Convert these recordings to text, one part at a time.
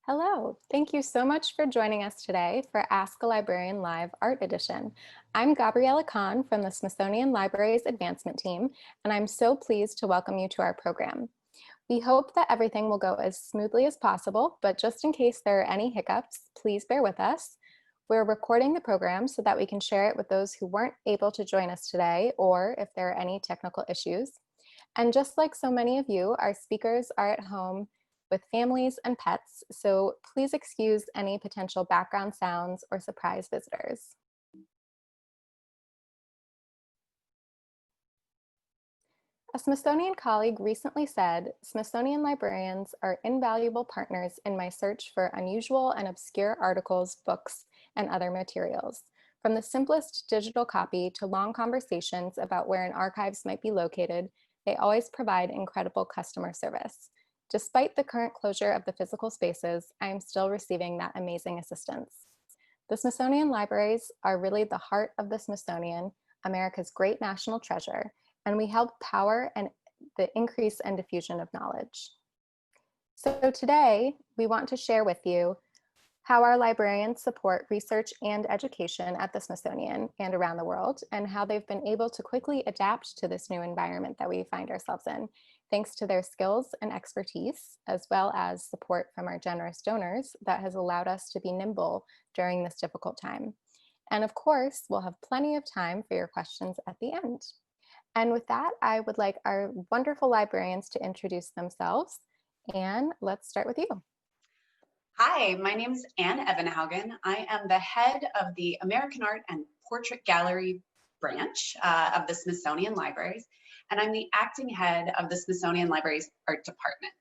Hello, thank you so much for joining us today for Ask a Librarian Live Art Edition. I'm Gabriella Kahn from the Smithsonian Library's Advancement Team, and I'm so pleased to welcome you to our program. We hope that everything will go as smoothly as possible, but just in case there are any hiccups, please bear with us. We're recording the program so that we can share it with those who weren't able to join us today, or if there are any technical issues. And just like so many of you, our speakers are at home with families and pets, so please excuse any potential background sounds or surprise visitors. A Smithsonian colleague recently said, "Smithsonian librarians are invaluable partners in my search for unusual and obscure articles, books, and other materials. From the simplest digital copy to long conversations about where an archives might be located, they always provide incredible customer service. Despite the current closure of the physical spaces, I am still receiving that amazing assistance." The Smithsonian libraries are really the heart of the Smithsonian, America's great national treasure, and we help power and the increase and diffusion of knowledge. So today, we want to share with you how our librarians support research and education at the Smithsonian and around the world, and how they've been able to quickly adapt to this new environment that we find ourselves in, thanks to their skills and expertise, as well as support from our generous donors that has allowed us to be nimble during this difficult time. And of course, we'll have plenty of time for your questions at the end. And with that, I would like our wonderful librarians to introduce themselves. Anne, let's start with you. Hi, my name is Anne Evenhaugen. I am the head of the American Art and Portrait Gallery branch of the Smithsonian Libraries, and I'm the acting head of the Smithsonian Library's art department.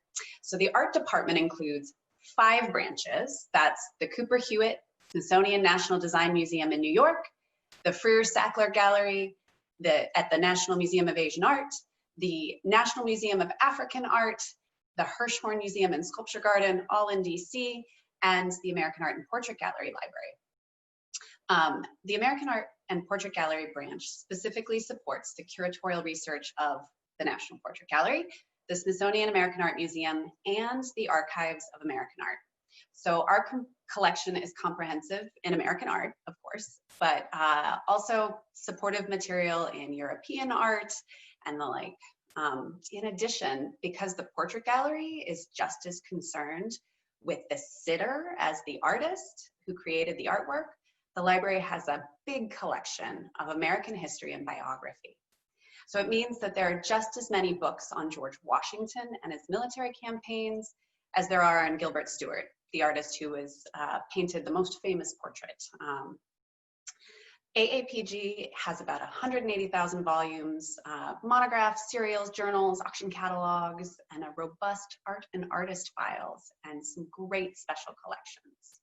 So the art department includes 5 branches. That's the Cooper Hewitt Smithsonian National Design Museum in New York, the Freer-Sackler Gallery at the National Museum of Asian Art, the National Museum of African Art, the Hirschhorn Museum and Sculpture Garden, all in DC, and the American Art and Portrait Gallery Library. The American Art and Portrait Gallery branch specifically supports the curatorial research of the National Portrait Gallery, the Smithsonian American Art Museum, and the Archives of American Art. So our collection is comprehensive in American art, of course, but also supportive material in European art and the like. In addition, because the Portrait Gallery is just as concerned with the sitter as the artist who created the artwork, the library has a big collection of American history and biography. So it means that there are just as many books on George Washington and his military campaigns as there are on Gilbert Stuart, the artist who was painted the most famous portrait. AAPG has about 180,000 volumes, monographs, serials, journals, auction catalogs, and a robust art and artist files, and some great special collections.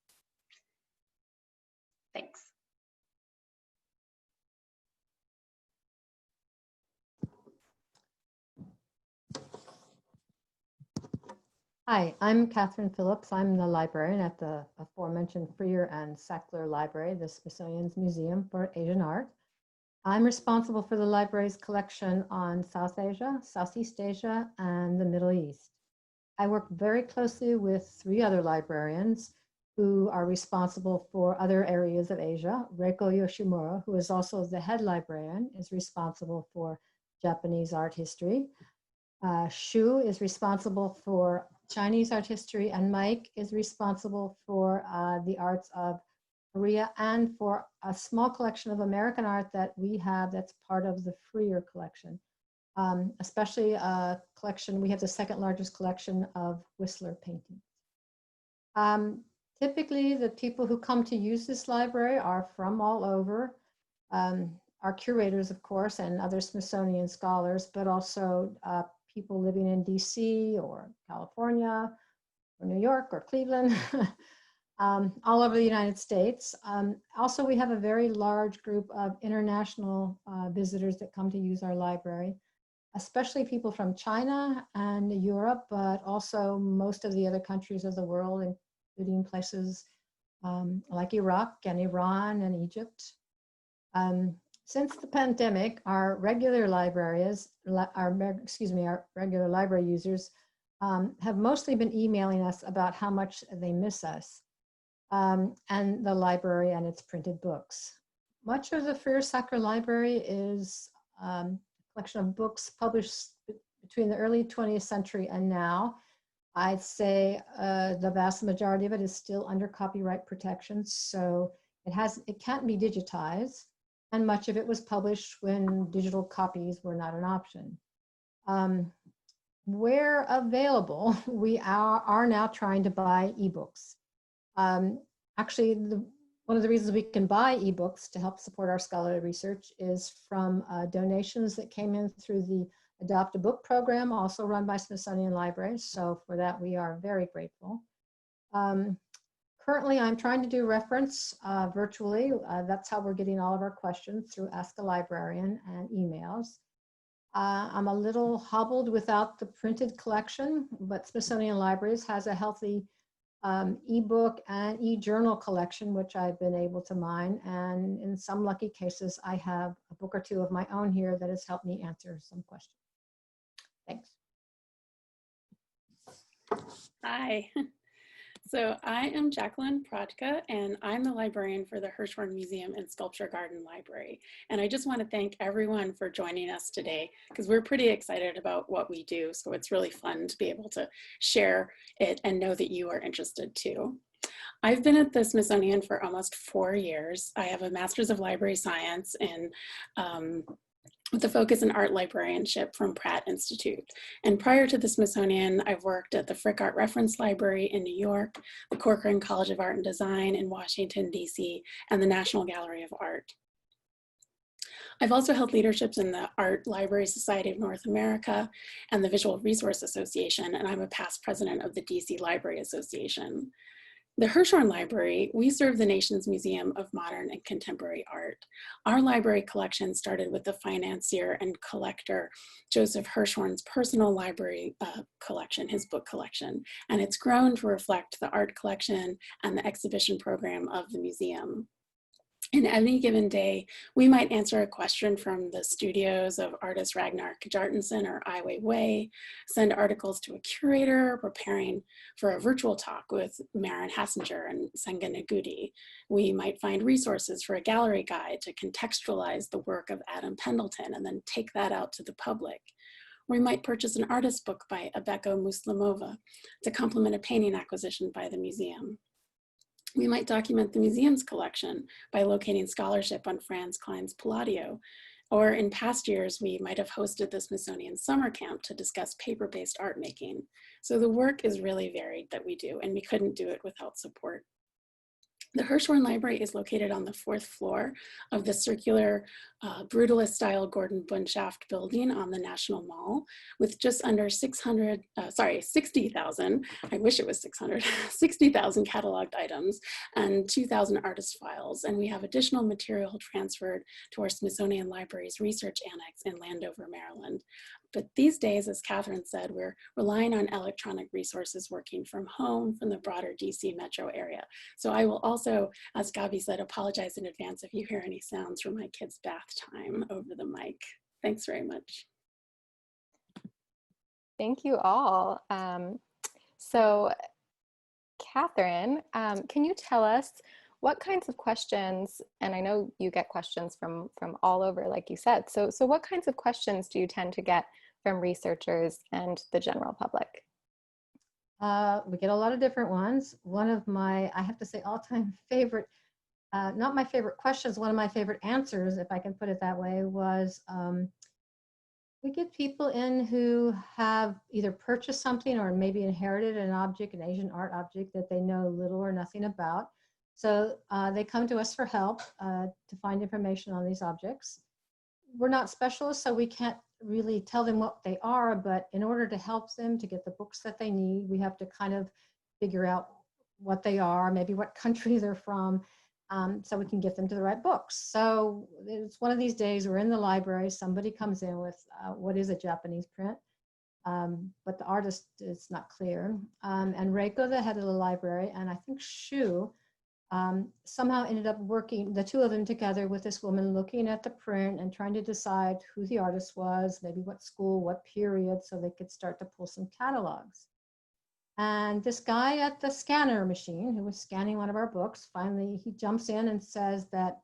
Thanks. Hi, I'm Kathryn Phillips. I'm the librarian at the aforementioned Freer and Sackler Library, the Smithsonian's Museum for Asian Art. I'm responsible for the library's collection on South Asia, Southeast Asia, and the Middle East. I work very closely with 3 other librarians who are responsible for other areas of Asia. Reiko Yoshimura, who is also the head librarian, is responsible for Japanese art history. Shu is responsible for Chinese art history, and Mike is responsible for the arts of Korea and for a small collection of American art that we have that's part of the Freer collection, especially a collection, we have the 2nd largest collection of Whistler paintings. Typically, the people who come to use this library are from all over. Our curators, of course, and other Smithsonian scholars, but also people living in DC or California or New York or Cleveland, all over the United States. Also, we have a very large group of international visitors that come to use our library, especially people from China and Europe, but also most of the other countries of the world, including places like Iraq and Iran and Egypt. Since the pandemic, our regular library users have mostly been emailing us about how much they miss us and the library and its printed books. Much of the Freer-Sackler Library is a collection of books published between the early 20th century and now. I'd say the vast majority of it is still under copyright protection, so it can't be digitized, and much of it was published when digital copies were not an option. Where available, we are now trying to buy ebooks. Actually, one of the reasons we can buy ebooks to help support our scholarly research is from donations that came in through the Adopt a Book program, also run by Smithsonian Libraries. So for that, we are very grateful. Currently, I'm trying to do reference virtually. That's how we're getting all of our questions, through Ask a Librarian and emails. I'm a little hobbled without the printed collection, but Smithsonian Libraries has a healthy ebook and e-journal collection, which I've been able to mine. And in some lucky cases, I have a book or two of my own here that has helped me answer some questions. Thanks. Hi. So I am Jacqueline Protka, and I'm the librarian for the Hirschhorn Museum and Sculpture Garden Library. And I just want to thank everyone for joining us today, because we're pretty excited about what we do. So it's really fun to be able to share it and know that you are interested too. I've been at the Smithsonian for almost 4 years. I have a Master's of Library Science in with a focus in art librarianship from Pratt Institute. And prior to the Smithsonian, I've worked at the Frick Art Reference Library in New York, the Corcoran College of Art and Design in Washington, DC, and the National Gallery of Art. I've also held leaderships in the Art Library Society of North America and the Visual Resource Association, and I'm a past president of the DC Library Association. The Hershorn Library, we serve the nation's Museum of Modern and Contemporary Art. Our library collection started with the financier and collector, Joseph Hirschhorn's personal library collection, his book collection, and it's grown to reflect the art collection and the exhibition program of the museum. In any given day, we might answer a question from the studios of artist Ragnar Kjartansson or Ai Weiwei, send articles to a curator preparing for a virtual talk with Maren Hassinger and Senga Nagudi. We might find resources for a gallery guide to contextualize the work of Adam Pendleton and then take that out to the public. We might purchase an artist book by Abeko Muslimova to complement a painting acquisition by the museum. We might document the museum's collection by locating scholarship on Franz Klein's Palladio, or in past years, we might have hosted the Smithsonian Summer Camp to discuss paper-based art making. So the work is really varied that we do, and we couldn't do it without support. The Hirschhorn Library is located on the 4th floor of the circular brutalist-style Gordon Bunshaft building on the National Mall, with just under 60,000, I wish it was 600, 60,000 cataloged items and 2,000 artist files. And we have additional material transferred to our Smithsonian Library's research annex in Landover, Maryland. But these days, as Kathryn said, we're relying on electronic resources working from home from the broader DC metro area. So I will also, as Gabi said, apologize in advance if you hear any sounds from my kids' bath time over the mic. Thanks very much. Thank you all. So Kathryn, can you tell us what kinds of questions, and I know you get questions from all over, like you said, so what kinds of questions do you tend to get from researchers and the general public? We get a lot of different ones. One of my, I have to say, all-time favorite, not my favorite questions, one of my favorite answers, if I can put it that way, was we get people in who have either purchased something or maybe inherited an object, an Asian art object that they know little or nothing about. So they come to us for help to find information on these objects. We're not specialists, so we can't really tell them what they are, but in order to help them to get the books that they need, we have to kind of figure out what they are, maybe what country they're from, so we can get them to the right books. So it's one of these days, we're in the library, somebody comes in with what is a Japanese print, but the artist is not clear. And Reiko, the head of the library, and I think Shu, somehow ended up working, the two of them together with this woman, looking at the print and trying to decide who the artist was, maybe what school, what period, so they could start to pull some catalogs. And this guy at the scanner machine who was scanning one of our books, finally he jumps in and says that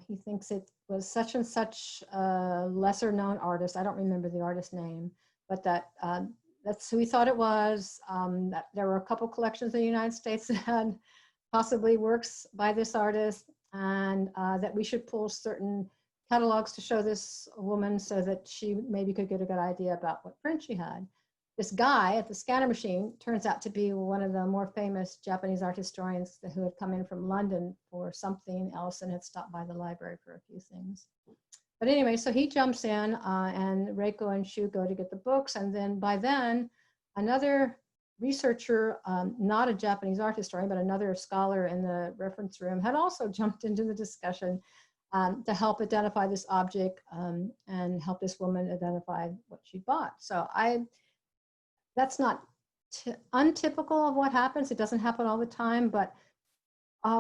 he thinks it was such and such a lesser known artist. I don't remember the artist's name, but that's who he thought it was. That there were a couple collections in the United States that had possibly works by this artist, and that we should pull certain catalogs to show this woman so that she maybe could get a good idea about what print she had. This guy at the scanner machine turns out to be one of the more famous Japanese art historians who had come in from London for something else and had stopped by the library for a few things. But anyway, so he jumps in and Reiko and Shu go to get the books. And then by then, another researcher, not a Japanese art historian, but another scholar in the reference room had also jumped into the discussion to help identify this object and help this woman identify what she bought. So that's not untypical of what happens. It doesn't happen all the time, but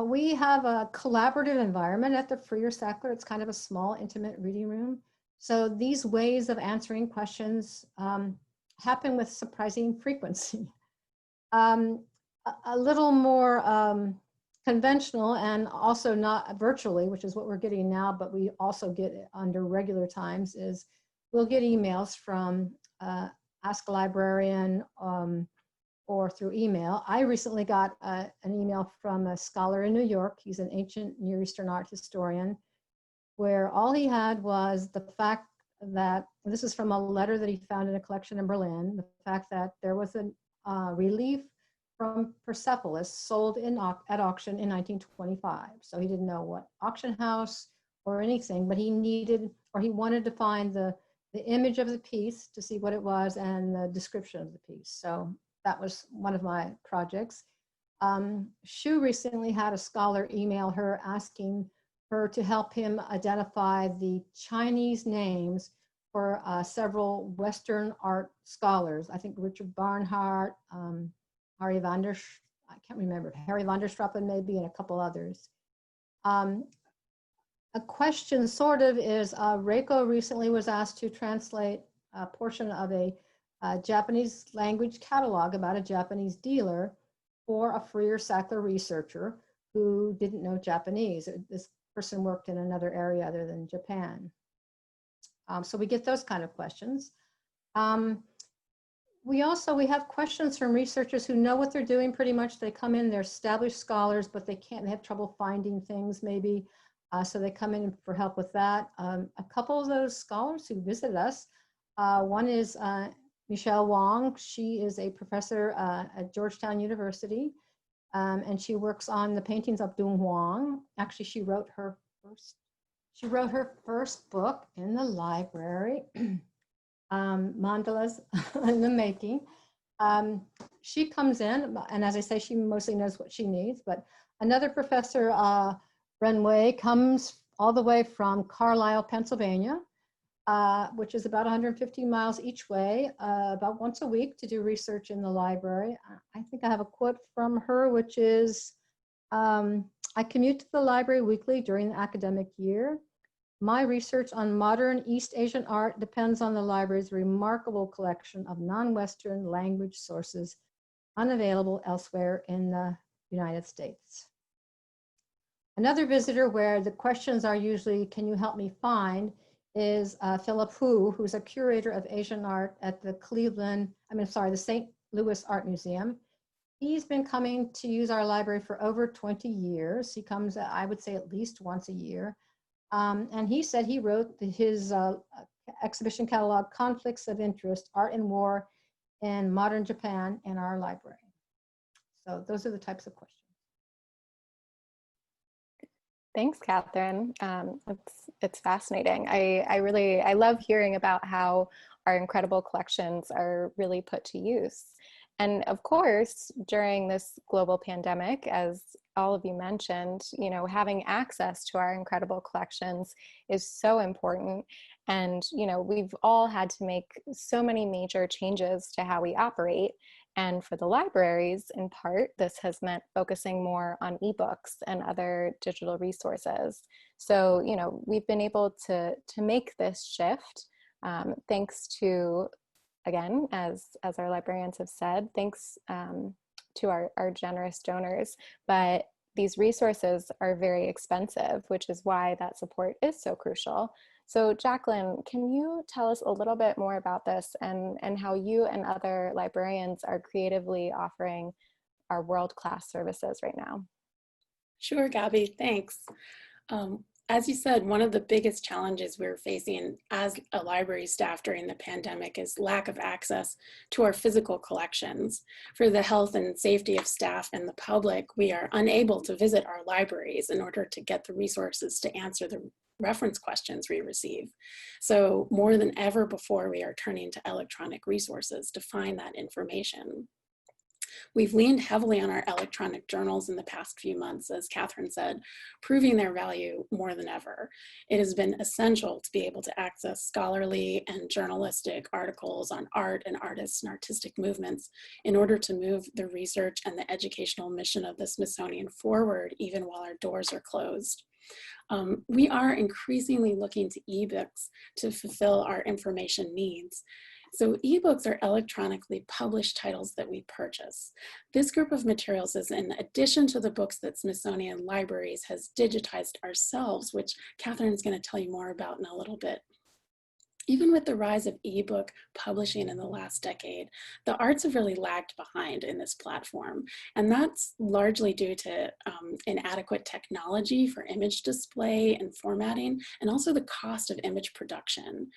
we have a collaborative environment at the Freer Sackler. It's kind of a small, intimate reading room. So these ways of answering questions happen with surprising frequency. A little more conventional and also not virtually, which is what we're getting now, but we also get under regular times, is we'll get emails from Ask a Librarian or through email. I recently got an email from a scholar in New York. He's an ancient Near Eastern art historian, where all he had was the fact that, this is from a letter that he found in a collection in Berlin, the fact that there was a relief from Persepolis sold at auction in 1925. So he didn't know what auction house or anything, but he wanted to find the image of the piece to see what it was and the description of the piece. So that was one of my projects. Shu recently had a scholar email her asking her to help him identify the Chinese names for several Western art scholars. I think Richard Barnhart, Harry van der, I can't remember, Harry van der Strappen maybe, and a couple others. A question sort of is, Reiko recently was asked to translate a portion of a Japanese language catalog about a Japanese dealer for a Freer Sackler researcher who didn't know Japanese. This person worked in another area other than Japan. So we get those kind of questions. We have questions from researchers who know what they're doing pretty much. They come in, they're established scholars, but they have trouble finding things maybe. So they come in for help with that. A couple of those scholars who visit us, one is Michelle Wong. She is a professor at Georgetown University, and she works on the paintings of Dung Huang. Actually, she wrote her first book in the library, Mandalas in the Making. She comes in, and as I say, she mostly knows what she needs, but another professor, Renway, comes all the way from Carlisle, Pennsylvania, which is about 150 miles each way, about once a week to do research in the library. I think I have a quote from her, which is, I commute to the library weekly during the academic year. My research on modern East Asian art depends on the library's remarkable collection of non-Western language sources unavailable elsewhere in the United States. Another visitor where the questions are usually, can you help me find, is Philip Hu, who's a curator of Asian art at the the St. Louis Art Museum. He's been coming to use our library for over 20 years. He comes, I would say, at least once a year. And he said he wrote his exhibition catalog, Conflicts of Interest, Art and War in Modern Japan, in our library. So those are the types of questions. Thanks, Kathryn. It's fascinating. I love hearing about how our incredible collections are really put to use. And of course, during this global pandemic, as all of you mentioned, having access to our incredible collections is so important. And, we've all had to make so many major changes to how we operate. And for the libraries, in part, this has meant focusing more on ebooks and other digital resources. So, you know, we've been able to make this shift thanks to, again, as our librarians have said, thanks to our generous donors. But these resources are very expensive, which is why that support is so crucial. So Jacqueline, can you tell us a little bit more about this and how you and other librarians are creatively offering our world-class services right now? Sure, Gabby, thanks. As you said, one of the biggest challenges we're facing as a library staff during the pandemic is lack of access to our physical collections. For the health and safety of staff and the public, we are unable to visit our libraries in order to get the resources to answer the reference questions we receive. So more than ever before, we are turning to electronic resources to find that information. We've leaned heavily on our electronic journals in the past few months, as Kathryn said, proving their value more than ever. It has been essential to be able to access scholarly and journalistic articles on art and artists and artistic movements in order to move the research and the educational mission of the Smithsonian forward, even while our doors are closed. We are increasingly looking to ebooks to fulfill our information needs. So ebooks are electronically published titles that we purchase. This group of materials is in addition to the books that Smithsonian Libraries has digitized ourselves, which Kathryn's going to tell you more about in a little bit. Even with the rise of ebook publishing in the last decade, the arts have really lagged behind in this platform. And that's largely due to inadequate technology for image display and formatting, and also the cost of image production.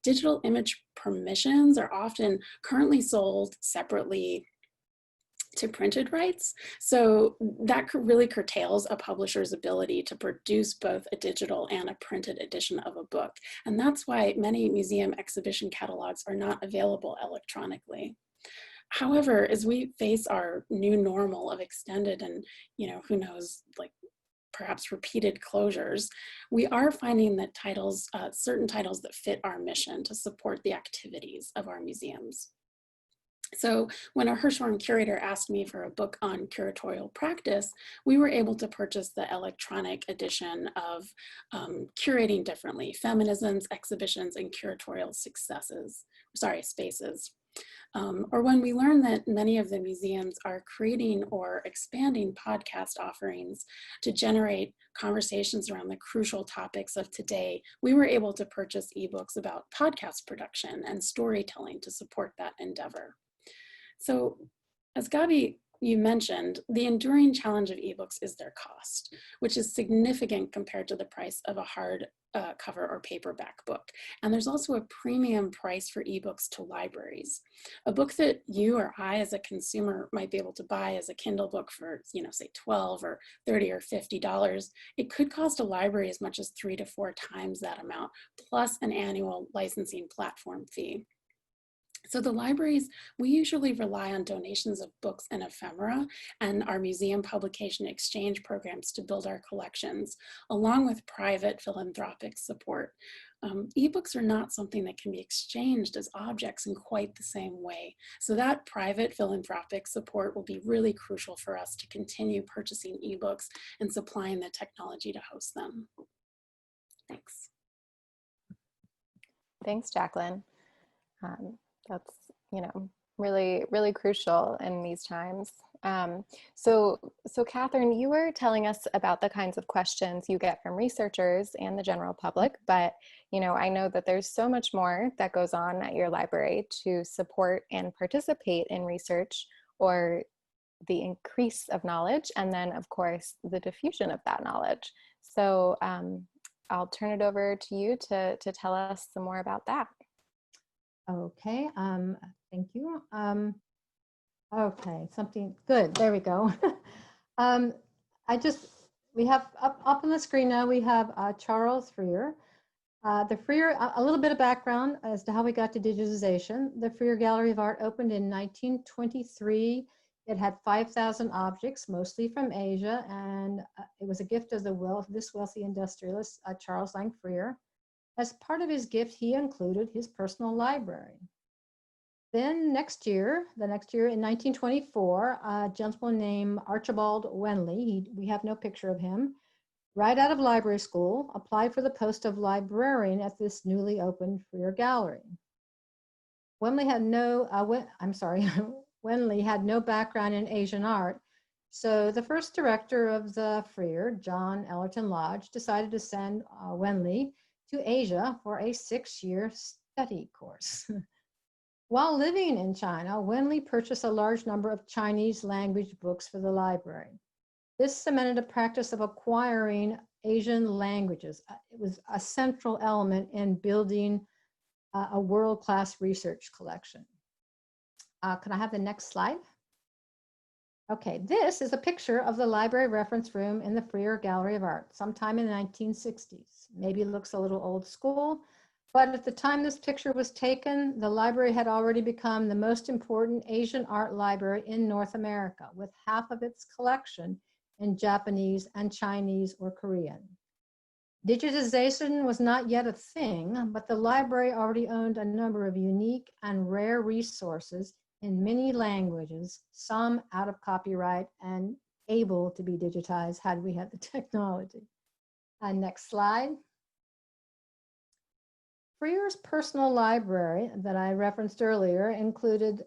Digital image permissions are often currently sold separately to printed rights. So that really curtails a publisher's ability to produce both a digital and a printed edition of a book. And that's why many museum exhibition catalogs are not available electronically. However, as we face our new normal of extended and, who knows, like perhaps repeated closures, we are finding that certain titles that fit our mission to support the activities of our museums. So when a Hershorn curator asked me for a book on curatorial practice, we were able to purchase the electronic edition of Curating Differently, Feminisms, Exhibitions, and Curatorial Spaces. Or when we learned that many of the museums are creating or expanding podcast offerings to generate conversations around the crucial topics of today, we were able to purchase ebooks about podcast production and storytelling to support that endeavor. So as Gabi, you mentioned, the enduring challenge of ebooks is their cost, which is significant compared to the price of a hard cover or paperback book. And there's also a premium price for ebooks to libraries. A book that you or I as a consumer might be able to buy as a Kindle book for, say $12 or $30 or $50, it could cost a library as much as 3 to 4 times that amount, plus an annual licensing platform fee. So the libraries, we usually rely on donations of books and ephemera and our museum publication exchange programs to build our collections, along with private philanthropic support. Ebooks are not something that can be exchanged as objects in quite the same way. So that private philanthropic support will be really crucial for us to continue purchasing ebooks and supplying the technology to host them. Thanks. Thanks, Jacqueline. That's, really, really crucial in these times. So Kathryn, you were telling us about the kinds of questions you get from researchers and the general public, but, I know that there's so much more that goes on at your library to support and participate in research or the increase of knowledge, and then, of course, the diffusion of that knowledge. So I'll turn it over to you to tell us some more about that. Okay, thank you. Okay, something good, there we go. We have up on the screen now, we have Charles Freer. The Freer, a little bit of background as to how we got to digitization. The Freer Gallery of Art opened in 1923. It had 5,000 objects, mostly from Asia, and it was a gift of this wealthy industrialist, Charles Lang Freer. As part of his gift, he included his personal library. Then the next year in 1924, a gentleman named Archibald Wenley, we have no picture of him, right out of library school, applied for the post of librarian at this newly opened Freer Gallery. Wenley had no, Wenley had no background in Asian art, so the first director of the Freer, John Ellerton Lodge, decided to send Wenley to Asia for a 6-year study course. While living in China, Wenley purchased a large number of Chinese language books for the library. This cemented a practice of acquiring Asian languages. It was a central element in building a world-class research collection. Can I have the next slide? Okay, this is a picture of the library reference room in the Freer Gallery of Art, sometime in the 1960s. Maybe it looks a little old school, but at the time this picture was taken, the library had already become the most important Asian art library in North America, with half of its collection in Japanese and Chinese or Korean. Digitization was not yet a thing, but the library already owned a number of unique and rare resources in many languages, some out of copyright and able to be digitized had we had the technology. Next slide. Freer's personal library that I referenced earlier included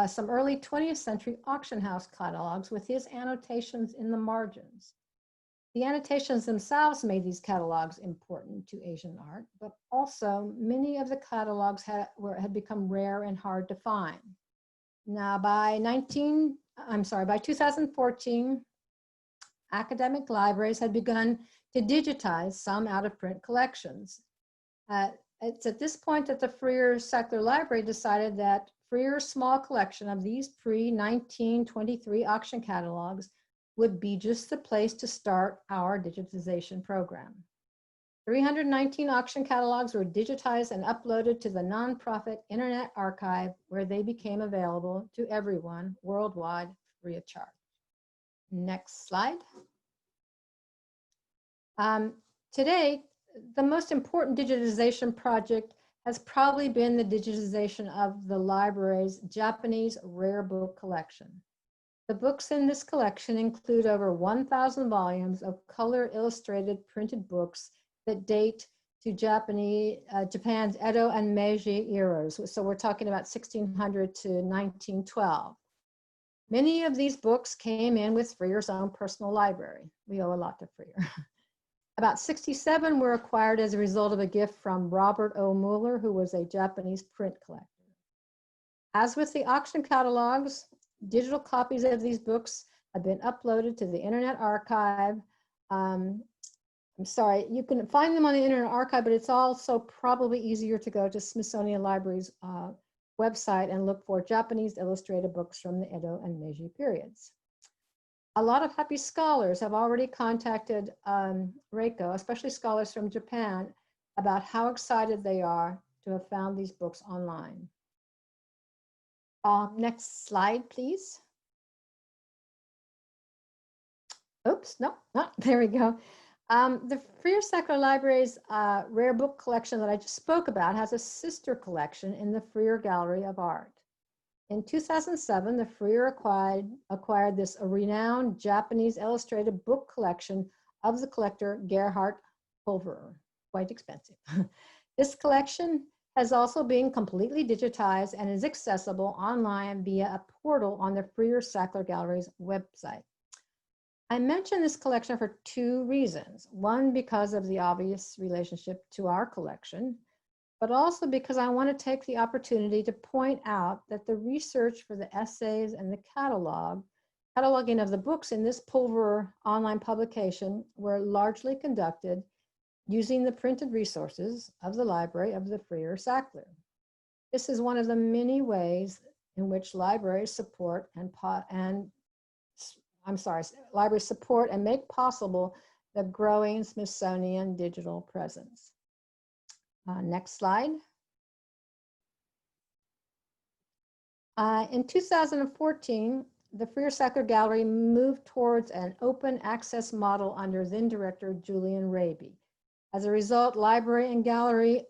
some early 20th century auction house catalogs with his annotations in the margins. The annotations themselves made these catalogs important to Asian art, but also many of the catalogs had become rare and hard to find. Now by 2014, academic libraries had begun to digitize some out-of-print collections. It's at this point that the Freer-Sackler Library decided that Freer's small collection of these pre-1923 auction catalogs would be just the place to start our digitization program. 319 auction catalogs were digitized and uploaded to the nonprofit Internet Archive, where they became available to everyone worldwide free of charge. Next slide. Today, the most important digitization project has probably been the digitization of the library's Japanese rare book collection. The books in this collection include over 1,000 volumes of color illustrated printed books that date to Japan's Edo and Meiji eras. So we're talking about 1600 to 1912. Many of these books came in with Freer's own personal library. We owe a lot to Freer. About 67 were acquired as a result of a gift from Robert O. Mueller, who was a Japanese print collector. As with the auction catalogs, digital copies of these books have been uploaded to the Internet Archive. I'm sorry, you can find them on the Internet Archive, but it's also probably easier to go to Smithsonian Library's website and look for Japanese illustrated books from the Edo and Meiji periods. A lot of happy scholars have already contacted Reiko, especially scholars from Japan, about how excited they are to have found these books online. Next slide, please. Oops, no, there we go. The Freer-Sackler Library's rare book collection that I just spoke about has a sister collection in the Freer Gallery of Art. In 2007, the Freer acquired this renowned Japanese illustrated book collection of the collector Gerhard Pulverer, quite expensive. This collection has also been completely digitized and is accessible online via a portal on the Freer-Sackler Gallery's website. I mention this collection for two reasons. One, because of the obvious relationship to our collection, but also because I want to take the opportunity to point out that the research for the essays and the cataloging of the books in this Pulverer online publication were largely conducted using the printed resources of the library of the Freer-Sackler. This is one of the many ways in which libraries support and make possible the growing Smithsonian digital presence. Next slide. In 2014, the Freer-Sackler Gallery moved towards an open access model under then director Julian Raby. As a result, library and gallery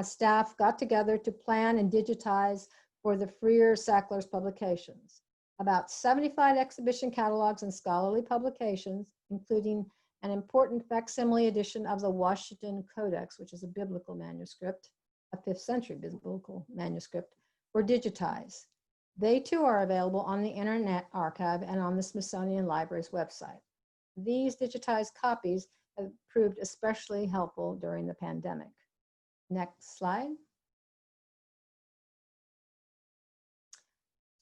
staff got together to plan and digitize for the Freer-Sackler's publications. About 75 exhibition catalogs and scholarly publications, including an important facsimile edition of the Washington Codex, which is a biblical manuscript, a 5th century biblical manuscript, were digitized. They too are available on the Internet Archive and on the Smithsonian Library's website. These digitized copies have proved especially helpful during the pandemic. Next slide.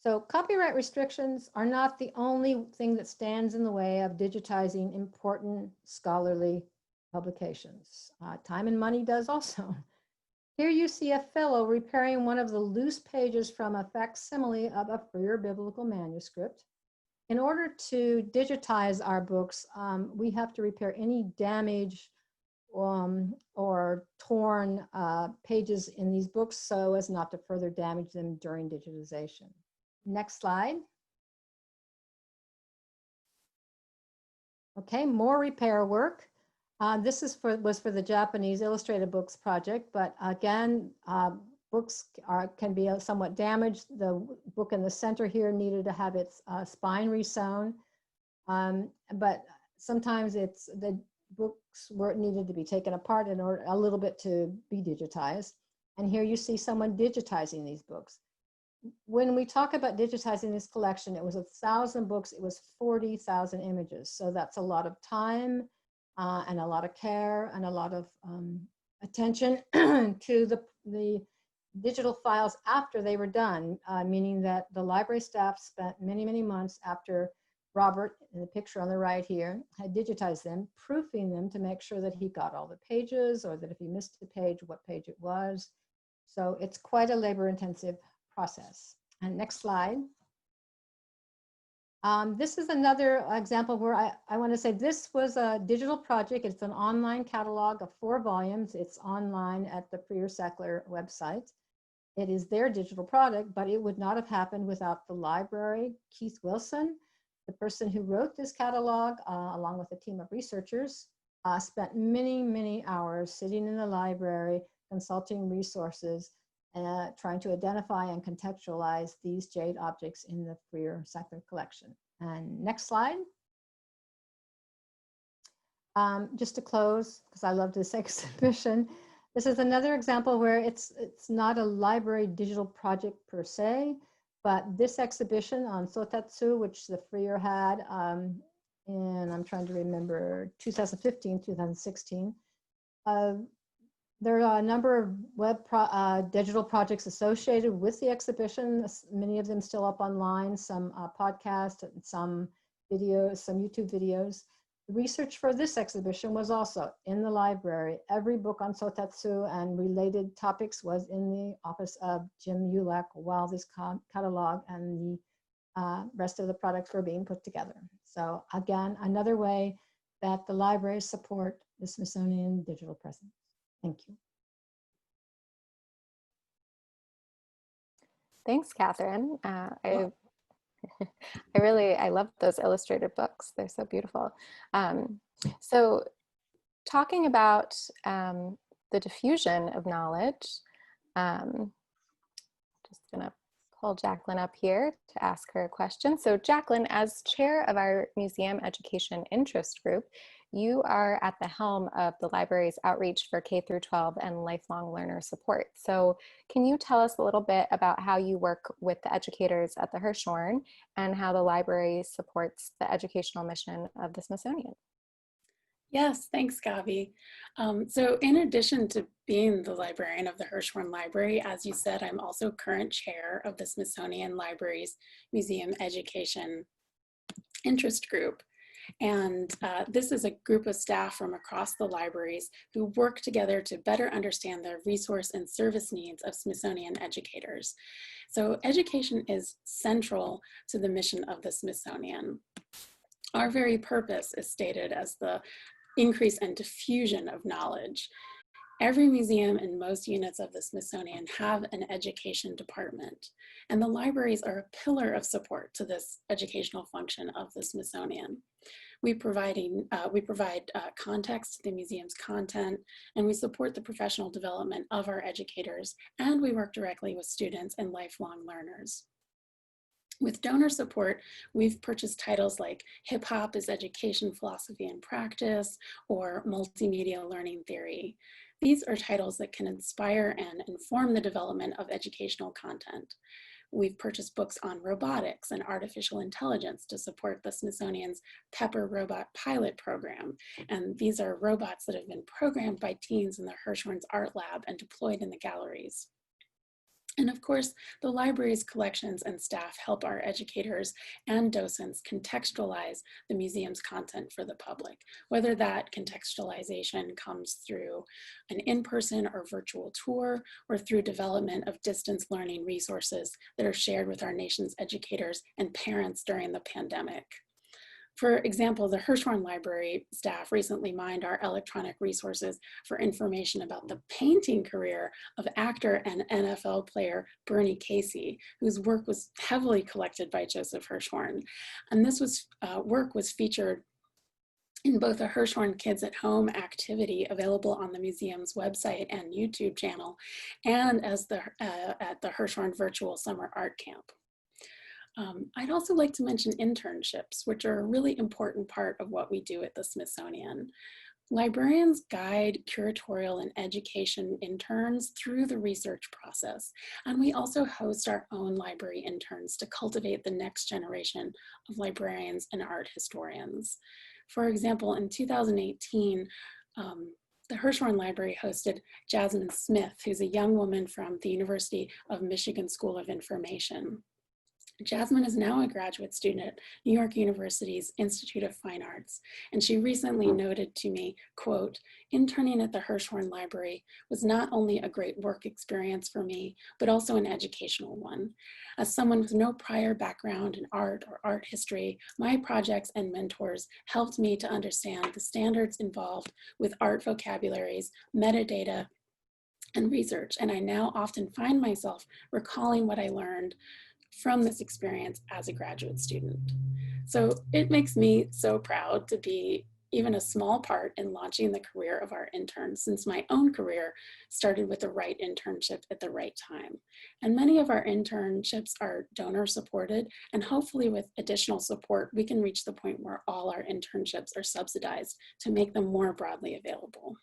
So copyright restrictions are not the only thing that stands in the way of digitizing important scholarly publications. Time and money does also. Here you see a fellow repairing one of the loose pages from a facsimile of a Freer biblical manuscript. In order to digitize our books, we have to repair any damage or torn pages in these books so as not to further damage them during digitization. Next slide. Okay, more repair work. This was for the Japanese illustrated books project, but again, books can be somewhat damaged. The book in the center here needed to have its spine resewn, but sometimes the books needed to be taken apart in order a little bit to be digitized. And here you see someone digitizing these books. When we talk about digitizing this collection, it was 1,000 books, it was 40,000 images. So that's a lot of time and a lot of care and a lot of attention to the digital files after they were done, meaning that the library staff spent many, many months after Robert, in the picture on the right here, had digitized them, proofing them to make sure that he got all the pages, or that if he missed a page, what page it was. So it's quite a labor-intensive process. And next slide. This is another example where I want to say this was a digital project. It's an online catalog of 4 volumes. It's online at the Freer-Sackler website. It is their digital product, but it would not have happened without the library. Keith Wilson, the person who wrote this catalog, along with a team of researchers, spent many, many hours sitting in the library, consulting resources, trying to identify and contextualize these jade objects in the Freer-Sackler collection. And next slide. Just to close, because I love this exhibition, this is another example where it's not a library digital project per se, but this exhibition on Sotatsu, which the Freer had in, I'm trying to remember, 2015, 2016, there are a number of digital projects associated with the exhibition, many of them still up online, some podcasts, some videos, some YouTube videos. The research for this exhibition was also in the library. Every book on Sotatsu and related topics was in the office of Jim Ulak while this catalog and the rest of the products were being put together. So again, another way that the libraries support the Smithsonian digital presence. Thank you. Thanks, Kathryn. I love those illustrated books. They're so beautiful. So talking about the diffusion of knowledge, just gonna pull Jacqueline up here to ask her a question. So Jacqueline, as chair of our Museum Education Interest Group, you are at the helm of the library's outreach for K-12 and lifelong learner support. So can you tell us a little bit about how you work with the educators at the Hershorn and how the library supports the educational mission of the Smithsonian? Yes, thanks, Gabi. So in addition to being the librarian of the Hirschhorn Library, as you said, I'm also current chair of the Smithsonian Library's Museum Education Interest Group. And this is a group of staff from across the libraries who work together to better understand the resource and service needs of Smithsonian educators. So education is central to the mission of the Smithsonian. Our very purpose is stated as the increase and diffusion of knowledge. Every museum and most units of the Smithsonian have an education department, and the libraries are a pillar of support to this educational function of the Smithsonian. We provide context to the museum's content, and we support the professional development of our educators, and we work directly with students and lifelong learners. With donor support, we've purchased titles like Hip Hop is Education, Philosophy, and Practice, or Multimedia Learning Theory. These are titles that can inspire and inform the development of educational content. We've purchased books on robotics and artificial intelligence to support the Smithsonian's Pepper Robot Pilot Program. And these are robots that have been programmed by teens in the Hirschhorn's Art Lab and deployed in the galleries. And of course, the library's collections and staff help our educators and docents contextualize the museum's content for the public, whether that contextualization comes through an in-person or virtual tour, or through development of distance learning resources that are shared with our nation's educators and parents during the pandemic. For example, the Hirschhorn Library staff recently mined our electronic resources for information about the painting career of actor and NFL player Bernie Casey, whose work was heavily collected by Joseph Hirschhorn. And this work was featured in both a Hershorn Kids at Home activity available on the museum's website and YouTube channel, and as at the Hershorn Virtual Summer Art Camp. I'd also like to mention internships, which are a really important part of what we do at the Smithsonian. Librarians guide curatorial and education interns through the research process, and we also host our own library interns to cultivate the next generation of librarians and art historians. For example, in 2018, the Hirschhorn Library hosted Jasmine Smith, who's a young woman from the University of Michigan School of Information. Jasmine is now a graduate student at New York University's Institute of Fine Arts, and she recently noted to me, quote, "Interning at the Hirschhorn Library was not only a great work experience for me, but also an educational one. As someone with no prior background in art or art history, my projects and mentors helped me to understand the standards involved with art vocabularies, metadata, and research, and I now often find myself recalling what I learned from this experience as a graduate student." So it makes me so proud to be even a small part in launching the career of our interns, since my own career started with the right internship at the right time. And many of our internships are donor supported, and hopefully with additional support, we can reach the point where all our internships are subsidized to make them more broadly available.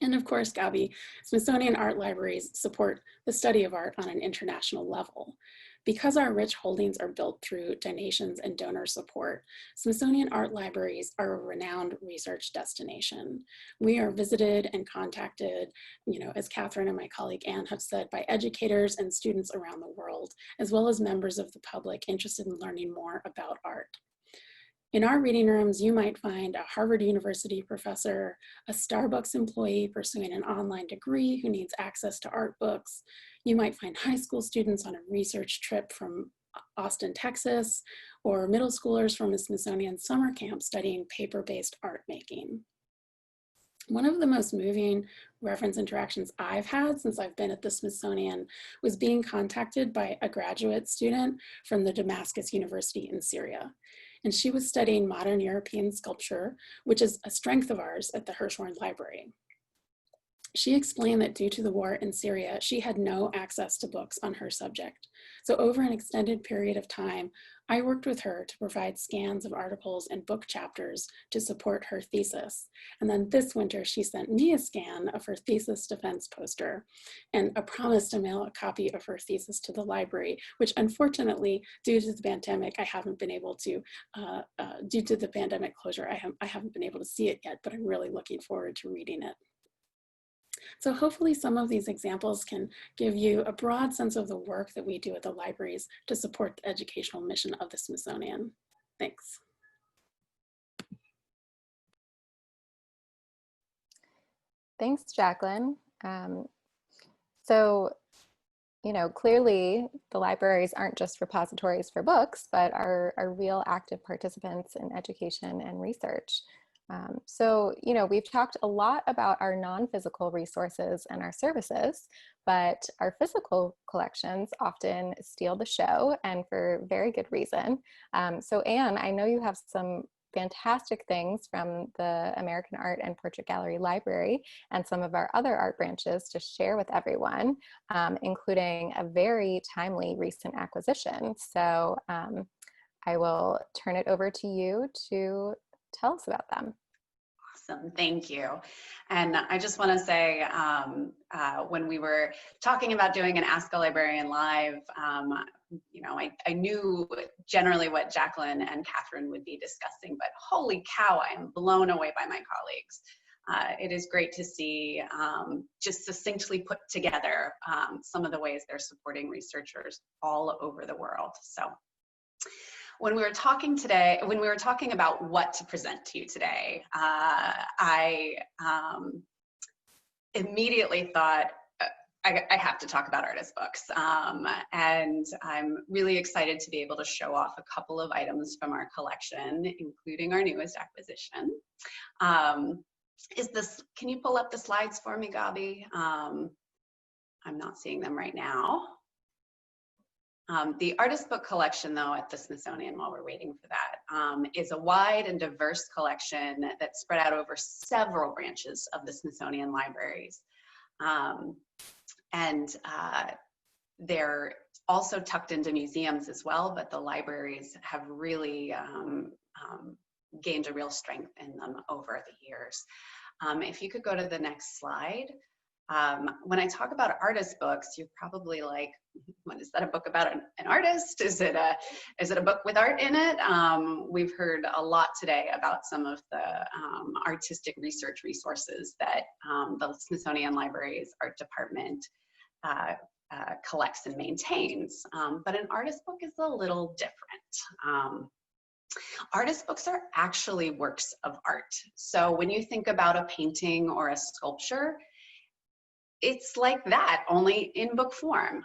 And of course, Gabi, Smithsonian art libraries support the study of art on an international level. Because our rich holdings are built through donations and donor support, Smithsonian art libraries are a renowned research destination. We are visited and contacted, as Kathryn and my colleague Anne have said, by educators and students around the world, as well as members of the public interested in learning more about art. In our reading rooms, you might find a Harvard University professor, a Starbucks employee pursuing an online degree who needs access to art books. You might find high school students on a research trip from Austin, Texas, or middle schoolers from a Smithsonian summer camp studying paper-based art making. One of the most moving reference interactions I've had since I've been at the Smithsonian was being contacted by a graduate student from the Damascus University in Syria. And she was studying modern European sculpture, which is a strength of ours at the Hirschhorn Library. She explained that due to the war in Syria, she had no access to books on her subject. So over an extended period of time, I worked with her to provide scans of articles and book chapters to support her thesis. And then this winter, she sent me a scan of her thesis defense poster and a promise to mail a copy of her thesis to the library, which unfortunately, due to the pandemic, I haven't been able to, due to the pandemic closure, I haven't been able to see it yet, but I'm really looking forward to reading it. So hopefully some of these examples can give you a broad sense of the work that we do at the libraries to support the educational mission of the Smithsonian. Thanks. Thanks, Jacqueline. So, clearly the libraries aren't just repositories for books, but are real active participants in education and research. So, we've talked a lot about our non-physical resources and our services, but our physical collections often steal the show, and for very good reason. So Anne, I know you have some fantastic things from the American Art and Portrait Gallery Library and some of our other art branches to share with everyone, including a very timely recent acquisition. So I will turn it over to you to tell us about them. Awesome, thank you. And I just want to say, when we were talking about doing an Ask a Librarian Live, I knew generally what Jacqueline and Kathryn would be discussing, but holy cow, I am blown away by my colleagues. It is great to see just succinctly put together some of the ways they're supporting researchers all over the world. So when we were talking about what to present to you today, I immediately thought, I have to talk about artist books. And I'm really excited to be able to show off a couple of items from our collection, including our newest acquisition. Can you pull up the slides for me, Gabi? I'm not seeing them right now. The artist book collection, though, at the Smithsonian, while we're waiting for that, is a wide and diverse collection that's spread out over several branches of the Smithsonian libraries. They're also tucked into museums as well, but the libraries have really gained a real strength in them over the years. If you could go to the next slide. When I talk about artist books, you're probably like, what is that, a book about an artist? Is it a book with art in it? We've heard a lot today about some of the artistic research resources that the Smithsonian Library's art department collects and maintains. But an artist book is a little different. Artist books are actually works of art. So when you think about a painting or a sculpture, it's like that, only in book form.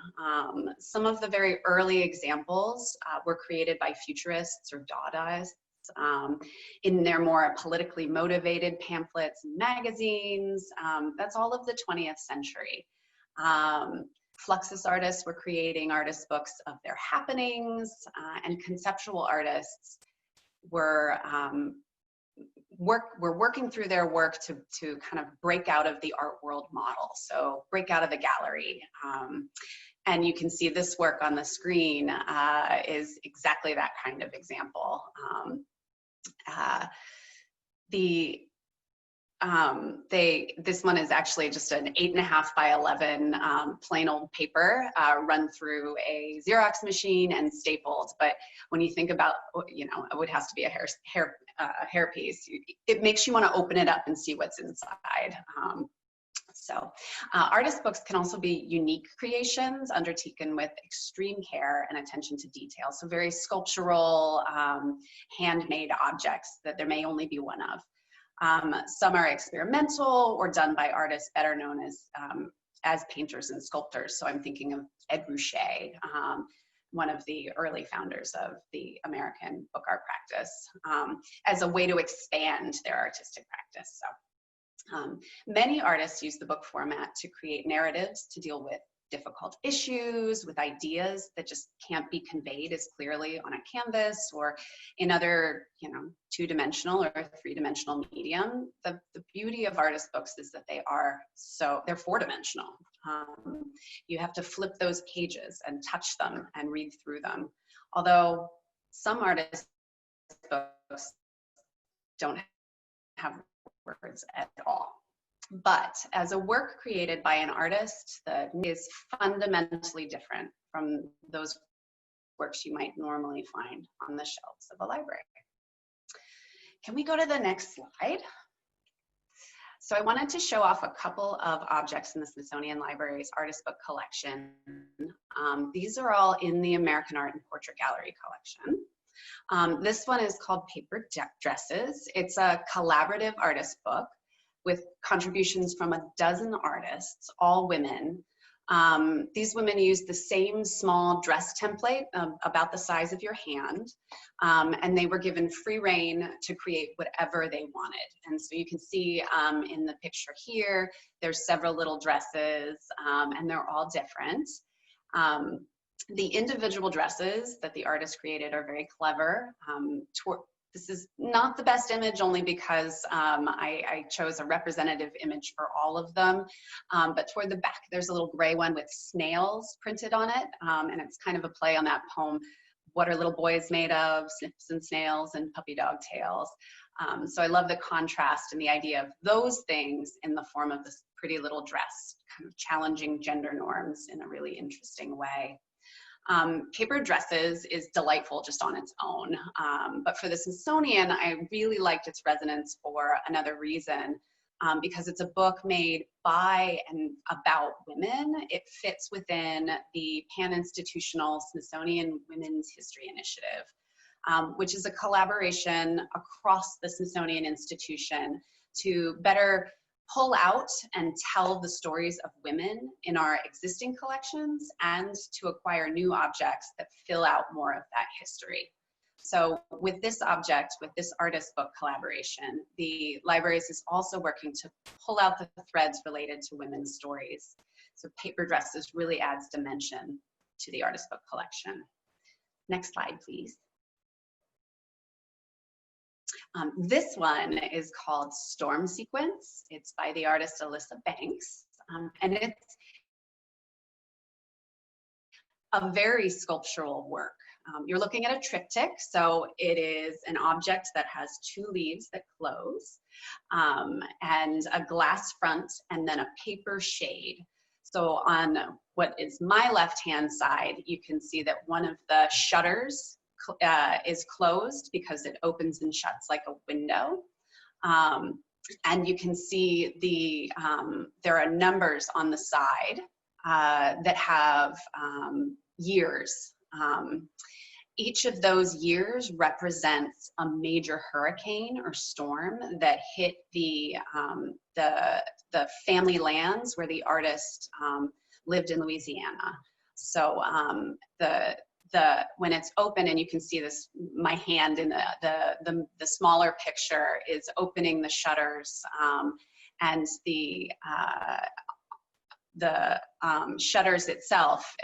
Some of the very early examples were created by futurists or Dadaists in their more politically motivated pamphlets and magazines. That's all of the 20th century. Fluxus artists were creating artist books of their happenings, and conceptual artists were working through their work to kind of break out of the art world model, so break out of the gallery. And you can see this work on the screen is exactly that kind of example. This one is actually just an 8.5 by 11 plain old paper run through a Xerox machine and stapled. But when you think about, it has to be a hair piece, it makes you want to open it up and see what's inside. Artist books can also be unique creations undertaken with extreme care and attention to detail. So very sculptural, handmade objects that there may only be one of. Some are experimental or done by artists better known as painters and sculptors. So I'm thinking of Ed Ruscha, one of the early founders of the American book art practice, as a way to expand their artistic practice. So many artists use the book format to create narratives to deal with difficult issues, with ideas that just can't be conveyed as clearly on a canvas or in other, two-dimensional or three-dimensional medium. The beauty of artist books is that they're four-dimensional. You have to flip those pages and touch them and read through them. Although some artist books don't have words at all. But as a work created by an artist, that is fundamentally different from those works you might normally find on the shelves of a library. Can we go to the next slide? So I wanted to show off a couple of objects in the Smithsonian Library's artist book collection. These are all in the American Art and Portrait Gallery collection. This one is called Paper Dresses. It's a collaborative artist book with contributions from a dozen artists, all women, These women used the same small dress template about the size of your hand, and they were given free rein to create whatever they wanted. And so you can see in the picture here, there's several little dresses, and they're all different. The individual dresses that the artist created are very clever. This is not the best image only because I chose a representative image for all of them. But toward the back, there's a little gray one with snails printed on it. And it's kind of a play on that poem, What Are Little Boys Made Of? Snips and Snails and Puppy Dog Tails. So I love the contrast and the idea of those things in the form of this pretty little dress, kind of challenging gender norms in a really interesting way. Paper dresses is delightful just on its own, but for the Smithsonian, I really liked its resonance for another reason, because it's a book made by and about women. It fits within the pan-institutional Smithsonian Women's History Initiative, which is a collaboration across the Smithsonian Institution to better pull out and tell the stories of women in our existing collections and to acquire new objects that fill out more of that history. So with this object, with this artist book collaboration, the Libraries is also working to pull out the threads related to women's stories. So paper dresses really adds dimension to the artist book collection. Next slide, please. This one is called Storm Sequence. It's by the artist Alyssa Banks, and it's a very sculptural work. You're looking at a triptych, so it is an object that has two leaves that close, and a glass front, and then a paper shade. So on what is my left-hand side, you can see that one of the shutters is closed because it opens and shuts like a window. And you can see there are numbers on the side that have years. Each of those years represents a major hurricane or storm that hit the family lands where the artist lived in Louisiana. So when it's open, and you can see this, my hand in the smaller picture is opening the shutters, and the shutters itself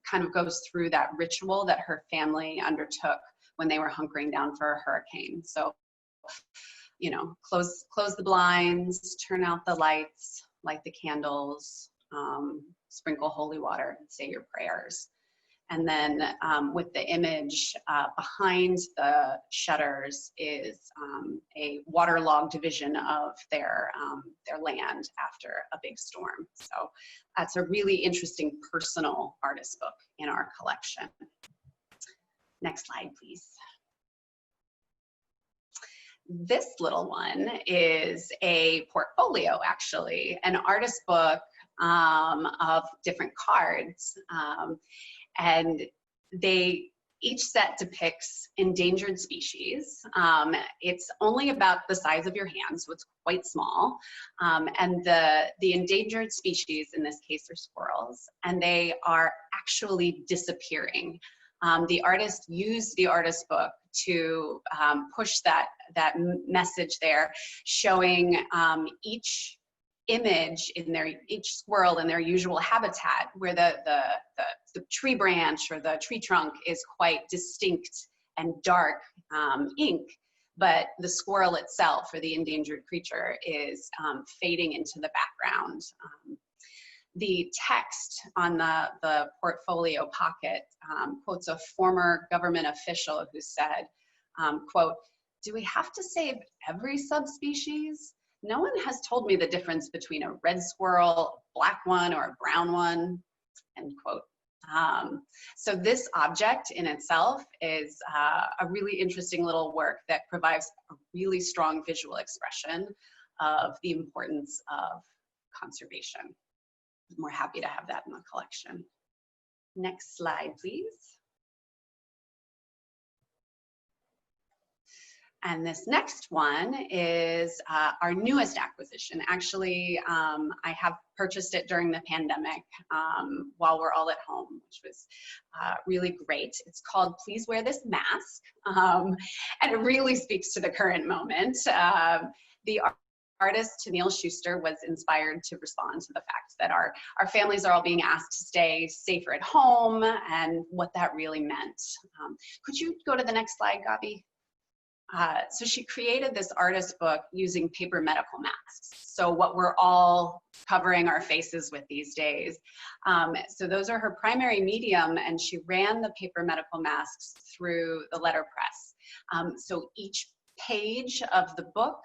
kind of goes through that ritual that her family undertook when they were hunkering down for a hurricane. So, you know, close the blinds, turn out the lights, light the candles, sprinkle holy water, say your prayers. And then with the image behind the shutters is a waterlogged division of their land after a big storm. So that's a really interesting personal artist book in our collection. Next slide, please. This little one is a portfolio, actually, an artist book of different cards. And each set depicts endangered species. It's only about the size of your hand, so it's quite small. And the endangered species in this case are squirrels, and they are actually disappearing. The artist used the artist book to push that message there, showing each image in each squirrel in their usual habitat, where the tree branch or the tree trunk is quite distinct and dark ink, but the squirrel itself, or the endangered creature, is fading into the background. The text on the portfolio pocket quotes a former government official who said, quote, "Do we have to save every subspecies? No one has told me the difference between a red squirrel, black one, or a brown one," end quote. So this object in itself is a really interesting little work that provides a really strong visual expression of the importance of conservation. We're happy to have that in the collection. Next slide, please. And this next one is our newest acquisition. Actually, I have purchased it during the pandemic while we're all at home, which was really great. It's called Please Wear This Mask, and it really speaks to the current moment. The artist Neil Schuster was inspired to respond to the fact that our families are all being asked to stay safer at home and what that really meant. Could you go to the next slide, Gabi? So she created this artist book using paper medical masks. So what we're all covering our faces with these days. So those are her primary medium, and she ran the paper medical masks through the letterpress. So each page of the book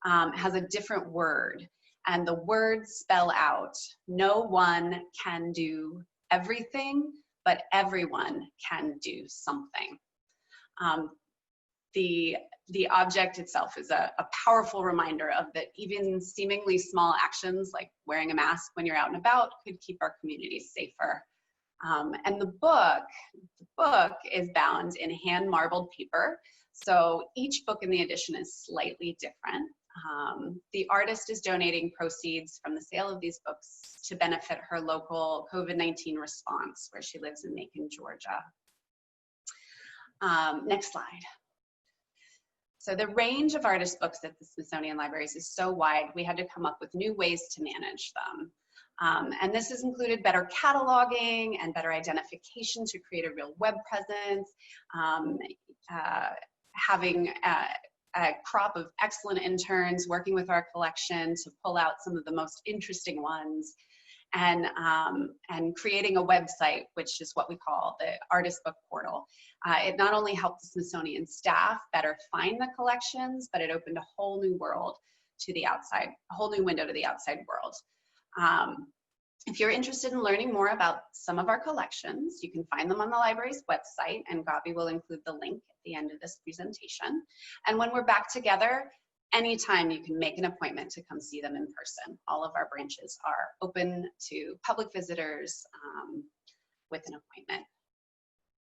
has a different word, and the words spell out, no one can do everything, but everyone can do something. The object itself is a powerful reminder of that even seemingly small actions like wearing a mask when you're out and about could keep our communities safer. And the book is bound in hand marbled paper. So each book in the edition is slightly different. The artist is donating proceeds from the sale of these books to benefit her local COVID-19 response where she lives in Macon, Georgia. Next slide. So the range of artist books at the Smithsonian Libraries is so wide, we had to come up with new ways to manage them. And this has included better cataloging and better identification to create a real web presence, having a crop of excellent interns working with our collection to pull out some of the most interesting ones, and creating a website, which is what we call the Artist Book Portal. It not only helped the Smithsonian staff better find the collections, but it opened a whole new world to the outside, a whole new window to the outside world. If you're interested in learning more about some of our collections, you can find them on the library's website, and Gabi will include the link at the end of this presentation. And when we're back together, anytime you can make an appointment to come see them in person. All of our branches are open to public visitors with an appointment.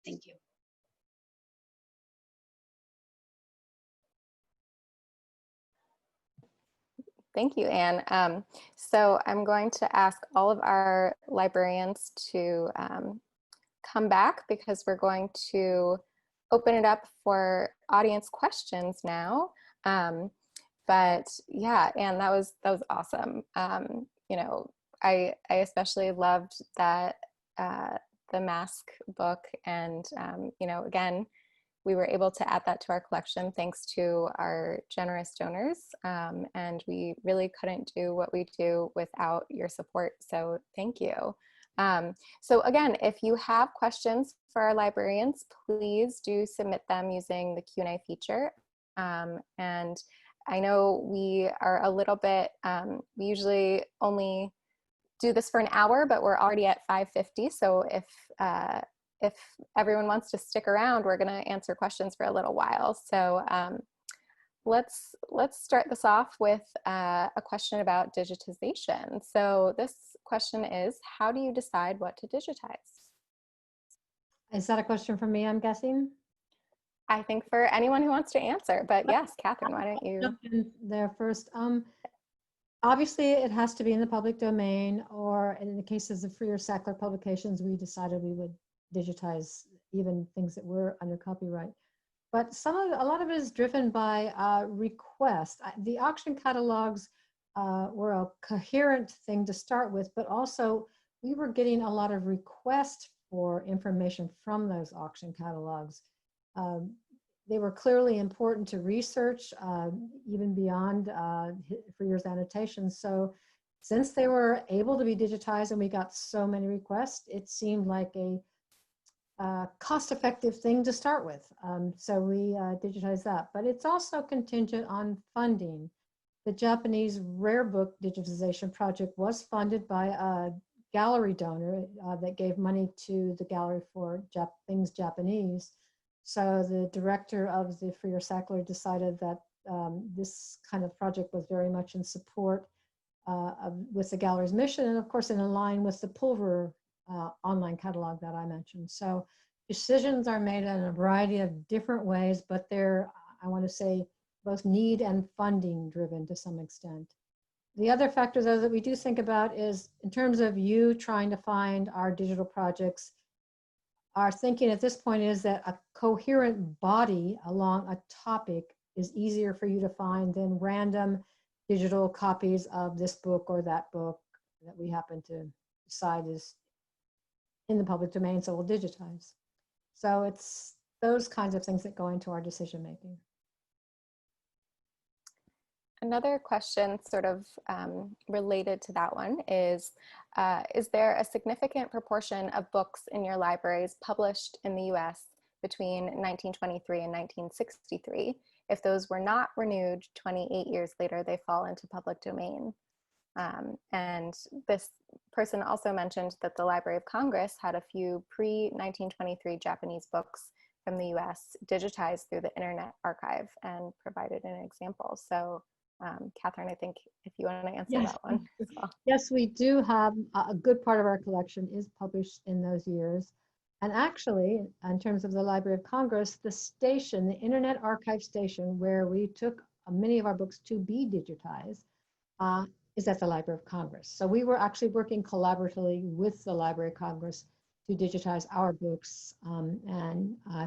Thank you. Thank you, Anne. So I'm going to ask all of our librarians to come back because we're going to open it up for audience questions now. But yeah, Anne, that was awesome. You know, I especially loved that the mask book, and you know, again, we were able to add that to our collection thanks to our generous donors, and we really couldn't do what we do without your support. So thank you. So again, if you have questions for our librarians, please do submit them using the Q&A feature, and I know we are a little bit, we usually only do this for an hour, but we're already at 5:50. So if everyone wants to stick around, we're gonna answer questions for a little while. So let's start this off with a question about digitization. So this question is, how do you decide what to digitize? Is that a question for me, I'm guessing? I think for anyone who wants to answer, but yes, Kathryn, why don't you? Jump in there first. Obviously, it has to be in the public domain, or in the cases of Freer Sackler publications, we decided we would digitize even things that were under copyright. But a lot of it is driven by request. The auction catalogs were a coherent thing to start with, but also we were getting a lot of requests for information from those auction catalogs. They were clearly important to research, even beyond Freer's annotations. So since they were able to be digitized and we got so many requests, it seemed like a cost-effective thing to start with. So we digitized that. But it's also contingent on funding. The Japanese rare book digitization project was funded by a gallery donor that gave money to the gallery for things Japanese. So the director of the Freer Sackler decided that this kind of project was very much in support with the gallery's mission, and of course in line with the Pulver online catalog that I mentioned. So decisions are made in a variety of different ways, but they're I want to say, both need and funding driven to some extent. The other factor, though, that we do think about is in terms of you trying to find our digital projects, our thinking at this point is that a coherent body along a topic is easier for you to find than random digital copies of this book or that book that we happen to decide is in the public domain, so we'll digitize. So it's those kinds of things that go into our decision making. Another question sort of related to that one is there a significant proportion of books in your libraries published in the US between 1923 and 1963? If those were not renewed 28 years later, they fall into public domain. And this person also mentioned that the Library of Congress had a few pre-1923 Japanese books from the US digitized through the Internet Archive and provided an example. So Kathryn, I think if you want to answer that one as well. Yes, we do have a good part of our collection is published in those years. And actually, in terms of the Library of Congress, the station, the Internet Archive station, where we took many of our books to be digitized, is at the Library of Congress. So we were actually working collaboratively with the Library of Congress to digitize our books.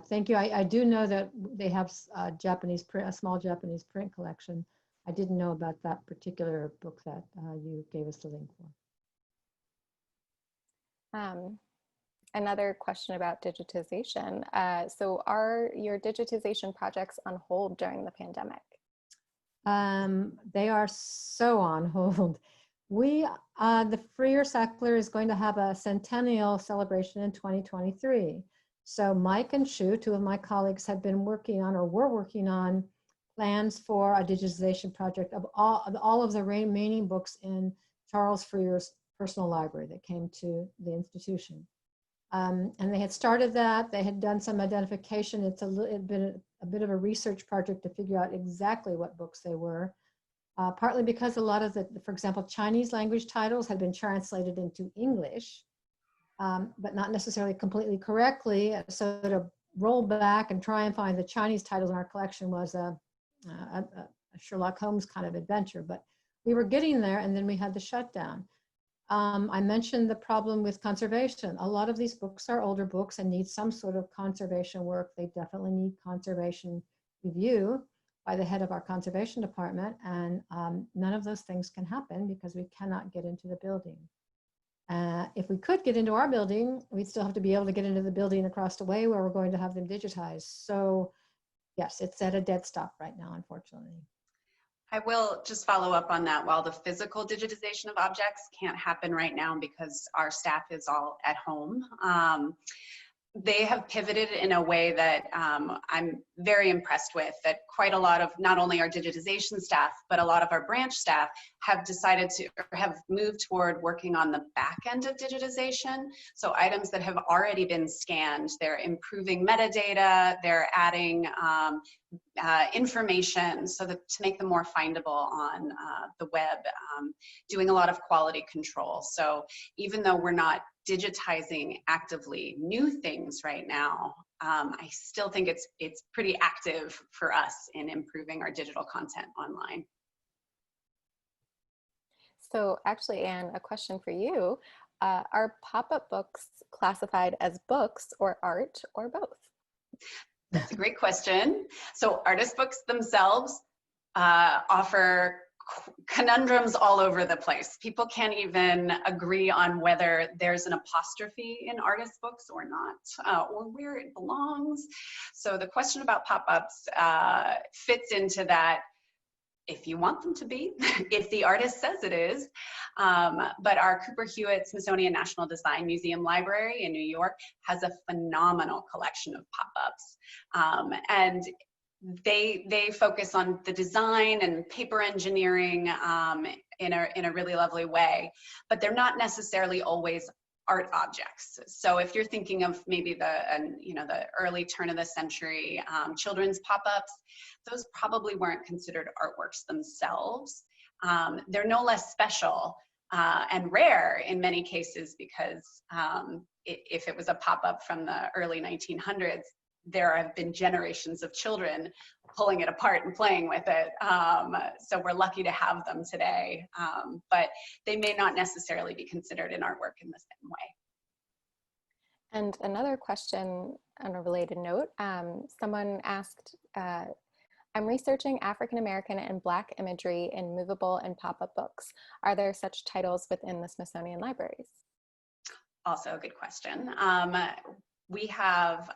Thank you. I do know that they have a small Japanese print collection. I didn't know about that particular book that you gave us the link for. Another question about digitization. So are your digitization projects on hold during the pandemic? They are so on hold. The Freer Sackler is going to have a centennial celebration in 2023. So Mike and Shu, two of my colleagues, have been working on, or were working on, plans for a digitization project of all of the remaining books in Charles Freer's personal library that came to the institution. And they had started that. They had done some identification. It had been a bit of a research project to figure out exactly what books they were, partly because a lot of for example, Chinese language titles had been translated into English, but not necessarily completely correctly. So to roll back and try and find the Chinese titles in our collection was a Sherlock Holmes kind of adventure, but we were getting there, and then we had the shutdown. I mentioned the problem with conservation. A lot of these books are older books and need some sort of conservation work. They definitely need conservation review by the head of our conservation department, and none of those things can happen because we cannot get into the building. If we could get into our building, we'd still have to be able to get into the building across the way where we're going to have them digitized. So yes, it's at a dead stop right now, unfortunately. I will just follow up on that. While the physical digitization of objects can't happen right now because our staff is all at home, they have pivoted in a way that I'm very impressed with, that quite a lot of not only our digitization staff, but a lot of our branch staff have decided to, or have moved toward working on the back end of digitization. So items that have already been scanned, they're improving metadata, they're adding information so that to make them more findable on the web, doing a lot of quality control. So even though we're not digitizing actively new things right now, I still think it's pretty active for us in improving our digital content online. So actually, Anne, a question for you. Are pop-up books classified as books or art or both? That's a great question. So artist books themselves offer conundrums all over the place. People can't even agree on whether there's an apostrophe in artist books or not, or where it belongs. So the question about pop-ups fits into that, if you want them to be, if the artist says it is. But our Cooper Hewitt Smithsonian National Design Museum Library in New York has a phenomenal collection of pop-ups. And they focus on the design and paper engineering in a really lovely way, but they're not necessarily always art objects. So if you're thinking of maybe the early turn of the century children's pop-ups, those probably weren't considered artworks themselves. They're no less special and rare in many cases because if it was a pop-up from the early 1900s, there have been generations of children pulling it apart and playing with it. So we're lucky to have them today, but they may not necessarily be considered in artwork in the same way. And another question on a related note, someone asked, I'm researching African American and Black imagery in movable and pop-up books. Are there such titles within the Smithsonian libraries? Also a good question. We have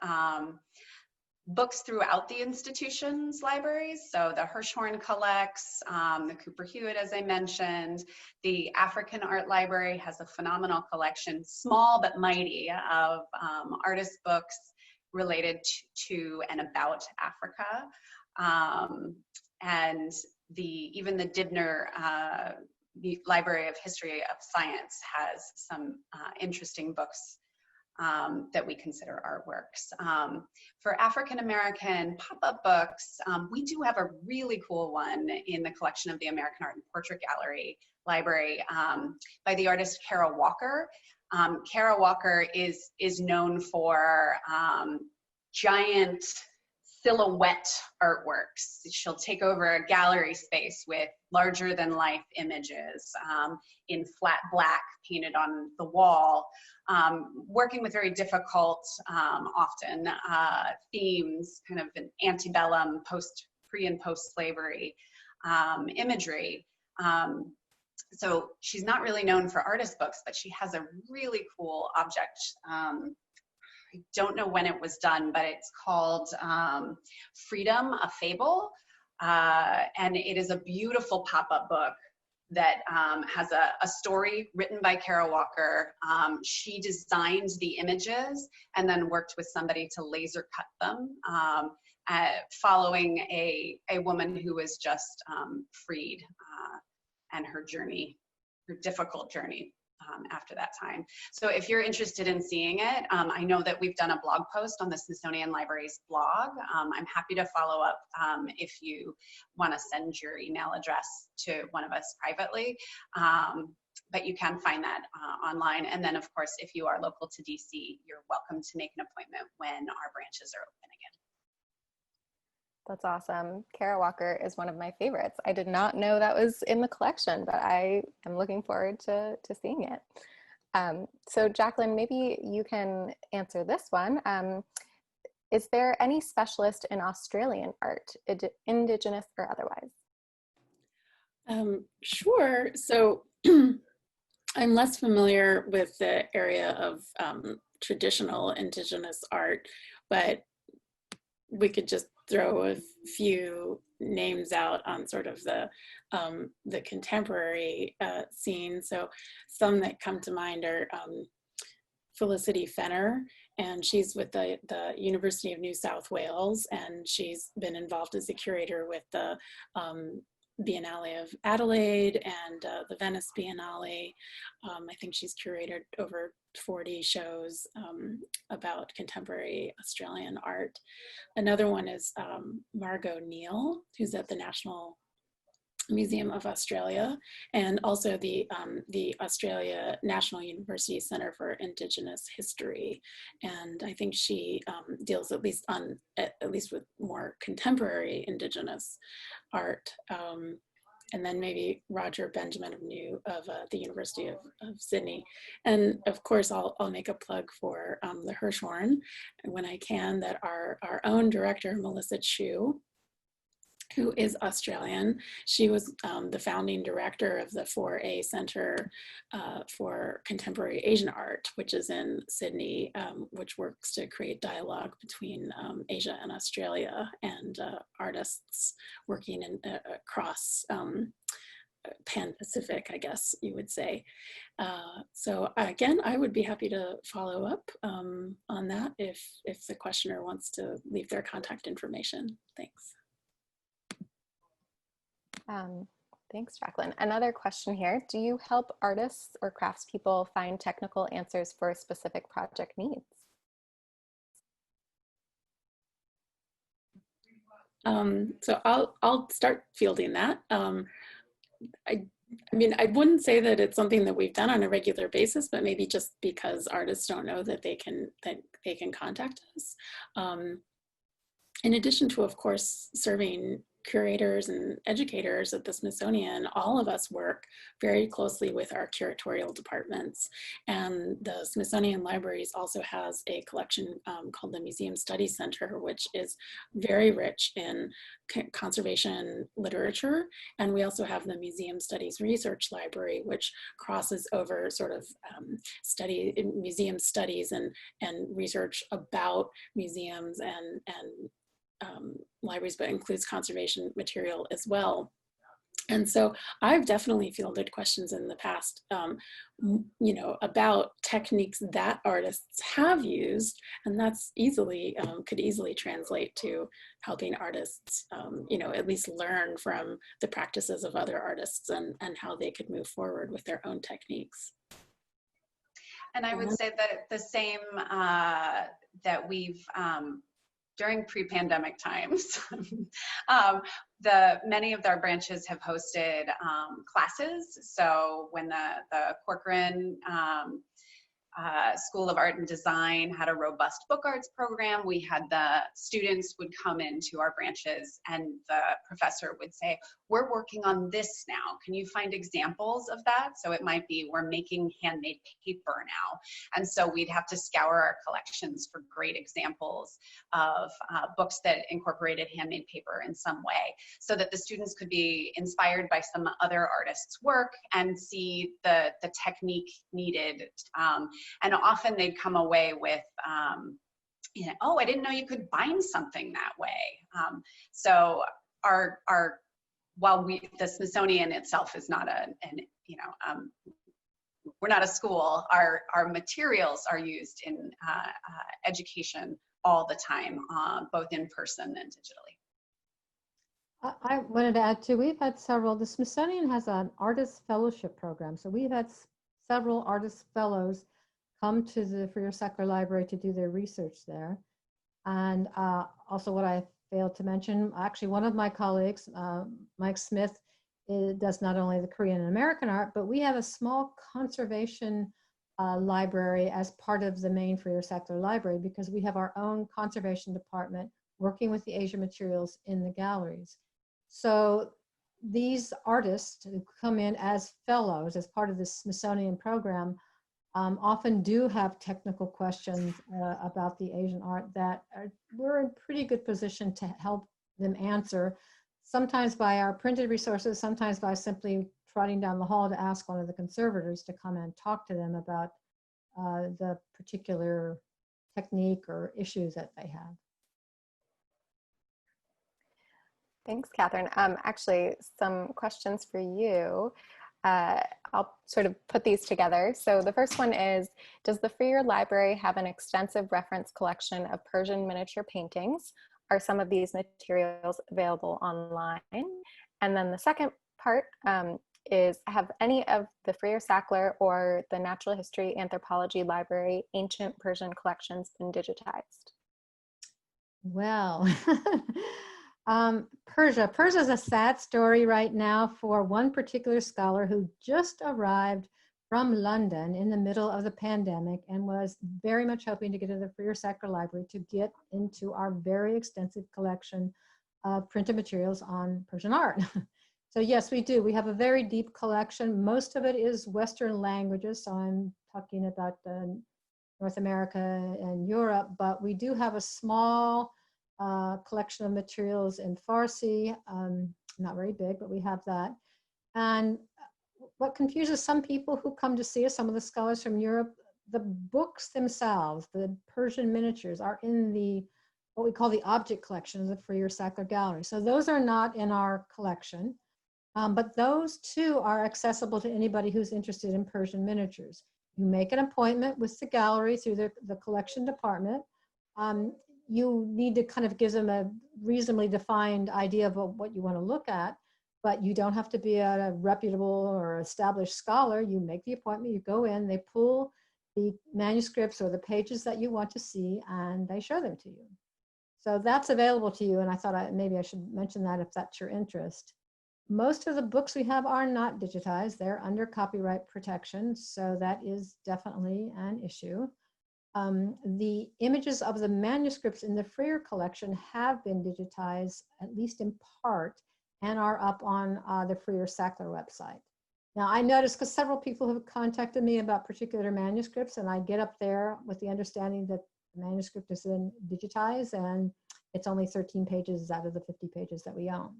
books throughout the institution's libraries. So the Hirschhorn collects, the Cooper Hewitt, as I mentioned. The African Art Library has a phenomenal collection, small but mighty, of artist books related to and about Africa. And even the Dibner Library of History of Science has some interesting books that we consider artworks. For African American pop-up books, we do have a really cool one in the collection of the American Art and Portrait Gallery Library by the artist Kara Walker. Kara Walker is known for giant silhouette artworks. She'll take over a gallery space with larger than life images in flat black painted on the wall, working with very difficult, often themes, kind of an antebellum, pre and post slavery imagery. So she's not really known for artist books, but she has a really cool object. I don't know when it was done, but it's called Freedom, a Fable. And it is a beautiful pop-up book that has a story written by Kara Walker. She designed the images and then worked with somebody to laser cut them, following a woman who was just freed and her journey, her difficult journey. After that time. So if you're interested in seeing it, I know that we've done a blog post on the Smithsonian Library's blog. I'm happy to follow up if you want to send your email address to one of us privately. But you can find that online. And then, of course, if you are local to DC, you're welcome to make an appointment when our branches are open again. That's awesome. Kara Walker is one of my favorites. I did not know that was in the collection, but I am looking forward to seeing it. So Jacqueline, maybe you can answer this one. Is there any specialist in Australian art, Indigenous or otherwise? Sure. So I'm less familiar with the area of traditional Indigenous art, but we could just throw a few names out on sort of the contemporary scene. So some that come to mind are Felicity Fenner, and she's with the University of New South Wales, and she's been involved as a curator with the Biennale of Adelaide and the Venice Biennale. I think she's curated over 40 shows about contemporary Australian art. Another one is Margot Neal, who's at the National Museum of Australia, and also the Australia National University Centre for Indigenous History. And I think she deals at least with more contemporary Indigenous art. And then maybe Roger Benjamin of the University of Sydney. And of course, I'll make a plug for the Hershorn when I can, that our own director, Melissa Chu, who is Australian. She was the founding director of the 4A Center for Contemporary Asian Art, which is in Sydney, which works to create dialogue between Asia and Australia, and artists working across Pan-Pacific, I guess you would say. So again, I would be happy to follow up on that if the questioner wants to leave their contact information. Thanks. Thanks, Jacqueline. Another question here. Do you help artists or craftspeople find technical answers for specific project needs? So I'll start fielding that. I mean, I wouldn't say that it's something that we've done on a regular basis, but maybe just because artists don't know that they can contact us. in addition to, of course, serving curators and educators at the Smithsonian, all of us work very closely with our curatorial departments. And the Smithsonian Libraries also has a collection called the Museum Studies Center, which is very rich in conservation literature. And we also have the Museum Studies Research Library, which crosses over sort of museum studies and research about museums and libraries, but includes conservation material as well. And so I've definitely fielded questions in the past, you know, about techniques that artists have used, and that's easily, could easily translate to helping artists, you know, at least learn from the practices of other artists and how they could move forward with their own techniques. And I would say that the same, that we've, during pre-pandemic times, many of our branches have hosted classes. So when the Corcoran School of Art and Design had a robust book arts program, we had the students would come into our branches and the professor would say, we're working on this now. Can you find examples of that? So it might be, we're making handmade paper now. And so we'd have to scour our collections for great examples of books that incorporated handmade paper in some way, so that the students could be inspired by some other artists' work and see the technique needed. And often they'd come away with, you know, oh, I didn't know you could bind something that way. So while the Smithsonian itself is not we're not a school, our materials are used in education all the time, both in person and digitally. I wanted to add too, we've had several, the Smithsonian has an artist fellowship program. So we've had several artist fellows come to the Freer-Sackler Library to do their research there. And also what I failed to mention, actually one of my colleagues, Mike Smith, does not only the Korean and American art, but we have a small conservation library as part of the main Freer-Sackler Library, because we have our own conservation department working with the Asian materials in the galleries. So these artists who come in as fellows, as part of the Smithsonian program, often do have technical questions about the Asian art that we're in pretty good position to help them answer, sometimes by our printed resources, sometimes by simply trotting down the hall to ask one of the conservators to come and talk to them about the particular technique or issues that they have. Thanks, Kathryn. Actually, some questions for you. I'll sort of put these together. So the first one is, does the Freer Library have an extensive reference collection of Persian miniature paintings? Are some of these materials available online? And then the second part is, have any of the Freer-Sackler or the Natural History Anthropology Library ancient Persian collections been digitized? Well, Persia is a sad story right now for one particular scholar who just arrived from London in the middle of the pandemic and was very much hoping to get to the Freer-Sackler Library to get into our very extensive collection of printed materials on Persian art. So yes, we do. We have a very deep collection. Most of it is Western languages, so I'm talking about North America and Europe, but we do have a small collection of materials in Farsi, not very big, but we have that. And what confuses some people who come to see us, some of the scholars from Europe, the books themselves, the Persian miniatures, are in the what we call the object collection of the Freer-Sackler Gallery. So those are not in our collection, but those too are accessible to anybody who's interested in Persian miniatures. You make an appointment with the gallery through the collection department. You need to kind of give them a reasonably defined idea of what you want to look at, but you don't have to be a reputable or established scholar. You make the appointment, you go in, they pull the manuscripts or the pages that you want to see, and they show them to you. So that's available to you, and I thought maybe I should mention that if that's your interest. Most of the books we have are not digitized. They're under copyright protection, so that is definitely an issue. The images of the manuscripts in the Freer collection have been digitized, at least in part, and are up on the Freer-Sackler website. Now, I noticed, because several people have contacted me about particular manuscripts, and I get up there with the understanding that the manuscript is in Digitize, and it's only 13 pages out of the 50 pages that we own.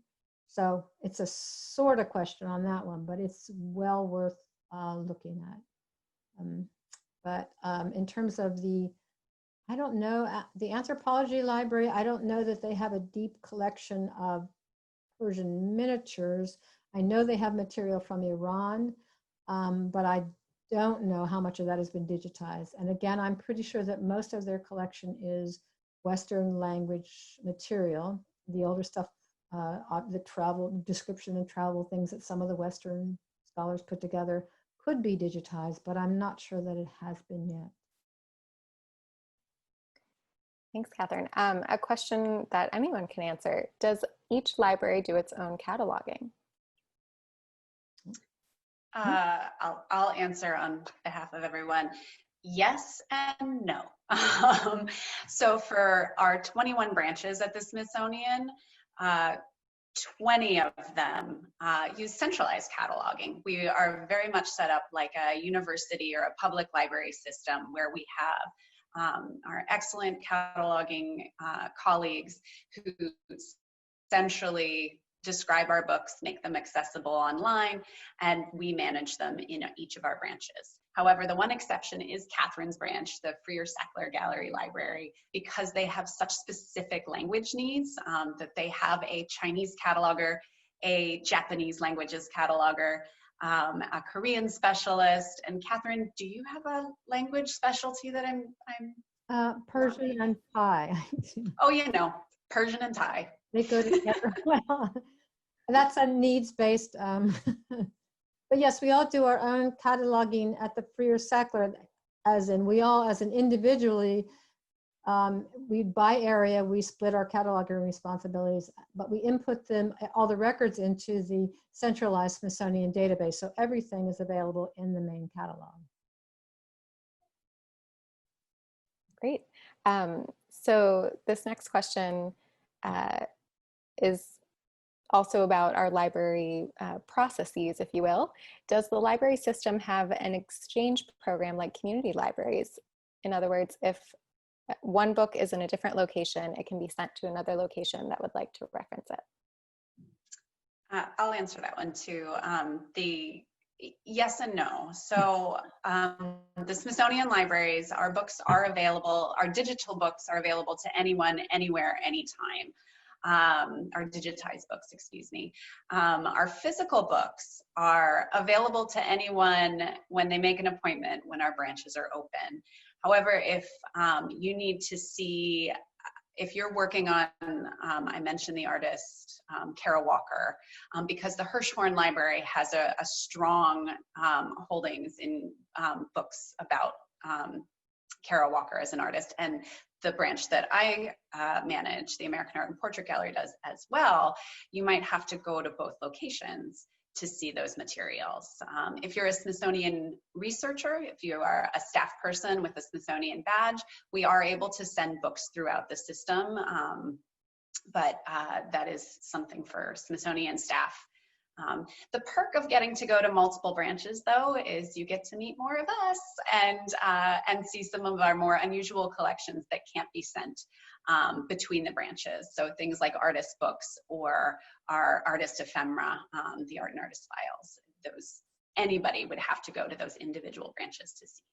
So it's a sort of question on that one, but it's well worth looking at. But in terms of the, I don't know, the Anthropology Library, I don't know that they have a deep collection of Persian miniatures. I know they have material from Iran, but I don't know how much of that has been digitized. And again, I'm pretty sure that most of their collection is Western language material. The older stuff, the travel description and travel things that some of the Western scholars put together could be digitized, but I'm not sure that it has been yet. Thanks, Kathryn. A question that anyone can answer. Does each library do its own cataloging? I'll answer on behalf of everyone. Yes and no. So for our 21 branches at the Smithsonian, 20 of them use centralized cataloging. We are very much set up like a university or a public library system where we have our excellent cataloging colleagues who centrally describe our books, make them accessible online, and we manage them in each of our branches. However, the one exception is Kathryn's branch, the Freer-Sackler Gallery Library, because they have such specific language needs that they have a Chinese cataloger, a Japanese languages cataloger, a Korean specialist. And Kathryn, do you have a language specialty that I'm Persian and Thai. Oh, you know, Persian and Thai. They go together well. That's a needs-based, but yes, we all do our own cataloging at the Freer-Sackler, as in we all, as an individually, we by area, we split our cataloging responsibilities, but we input them, all the records into the centralized Smithsonian database. So everything is available in the main catalog. Great. So this next question is also about our library processes, if you will. Does the library system have an exchange program like community libraries? In other words, if one book is in a different location, it can be sent to another location that would like to reference it. I'll answer that one too. The yes and no. So the Smithsonian libraries, our books are available, our digital books are available to anyone, anywhere, anytime. Our digitized books, excuse me. Our physical books are available to anyone when they make an appointment, when our branches are open. However, if you need to see, if you're working on, I mentioned the artist, Kara Walker, because the Hirschhorn Library has a strong holdings in books about Kara Walker as an artist, and the branch that I manage, the American Art and Portrait Gallery, does as well. You might have to go to both locations to see those materials. If you're a Smithsonian researcher, if you are a staff person with a Smithsonian badge, we are able to send books throughout the system, but that is something for Smithsonian staff. The perk of getting to go to multiple branches, though, is you get to meet more of us and see some of our more unusual collections that can't be sent between the branches. So things like artist books or our artist ephemera, the art and artist files. Those, anybody would have to go to those individual branches to see.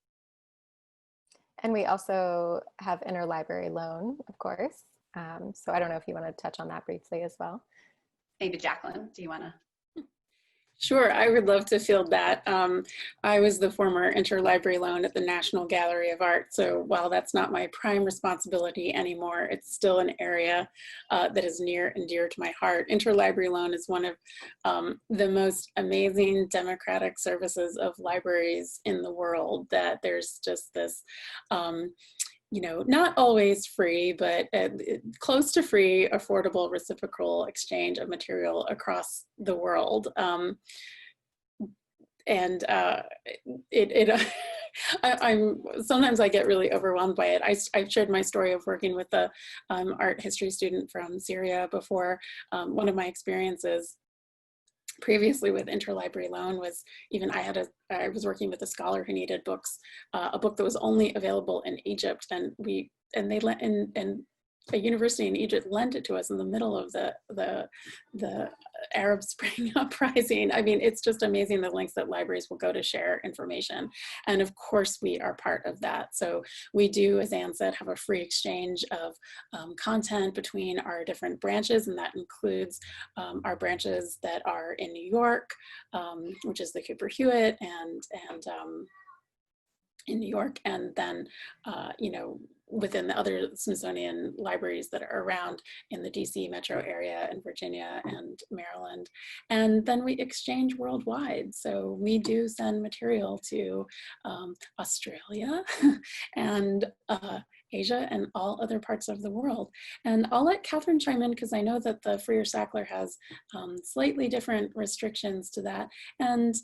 And we also have interlibrary loan, of course. So I don't know if you want to touch on that briefly as well. Maybe Jacqueline, do you want to? Sure, I would love to field that. I was the former interlibrary loan at the National Gallery of Art, so while that's not my prime responsibility anymore, it's still an area that is near and dear to my heart. Interlibrary loan is one of the most amazing democratic services of libraries in the world, that there's just this you know, not always free, but close to free, affordable, reciprocal exchange of material across the world. Sometimes I get really overwhelmed by it. I've shared my story of working with a art history student from Syria before. One of my experiences previously with interlibrary loan was even I was working with a scholar who needed books, a book that was only available in Egypt, and a university in Egypt lent it to us in the middle of the Arab Spring uprising. I mean, it's just amazing the lengths that libraries will go to share information. And of course, we are part of that. So we do, as Anne said, have a free exchange of content between our different branches, and that includes our branches that are in New York, which is the Cooper Hewitt, and in New York, and then, you know, within the other Smithsonian libraries that are around in the DC metro area and Virginia and Maryland. And then we exchange worldwide. So we do send material to Australia and Asia and all other parts of the world. And I'll let Kathryn chime in because I know that the Freer-Sackler has slightly different restrictions to that. And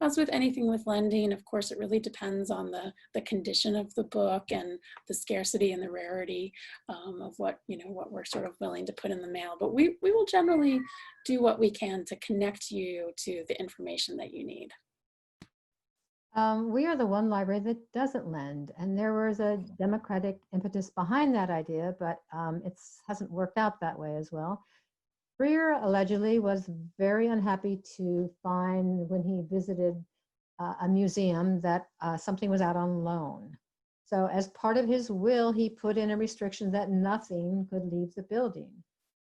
as with anything with lending, of course, it really depends on the condition of the book and the scarcity and the rarity of what we're sort of willing to put in the mail. But we will generally do what we can to connect you to the information that you need. We are the one library that doesn't lend, and there was a democratic impetus behind that idea, but it hasn't worked out that way as well. Freer allegedly was very unhappy to find when he visited a museum that something was out on loan. So as part of his will, he put in a restriction that nothing could leave the building.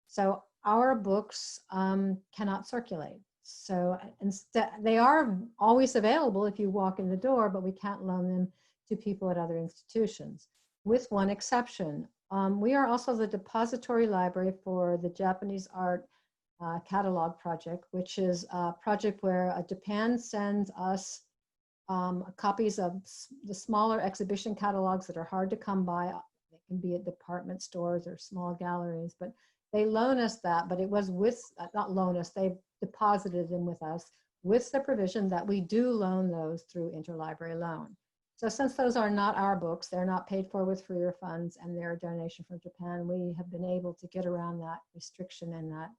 So our books cannot circulate. So instead, they are always available if you walk in the door, but we can't loan them to people at other institutions, with one exception. We are also the depository library for the Japanese art catalog project, which is a project where Japan sends us copies of the smaller exhibition catalogs that are hard to come by. They can be at department stores or small galleries, but they loan us that, but it was with, not loan us, they deposited them with us with the provision that we do loan those through interlibrary loan. So since those are not our books, they're not paid for with Freer funds, and they're a donation from Japan, we have been able to get around that restriction in that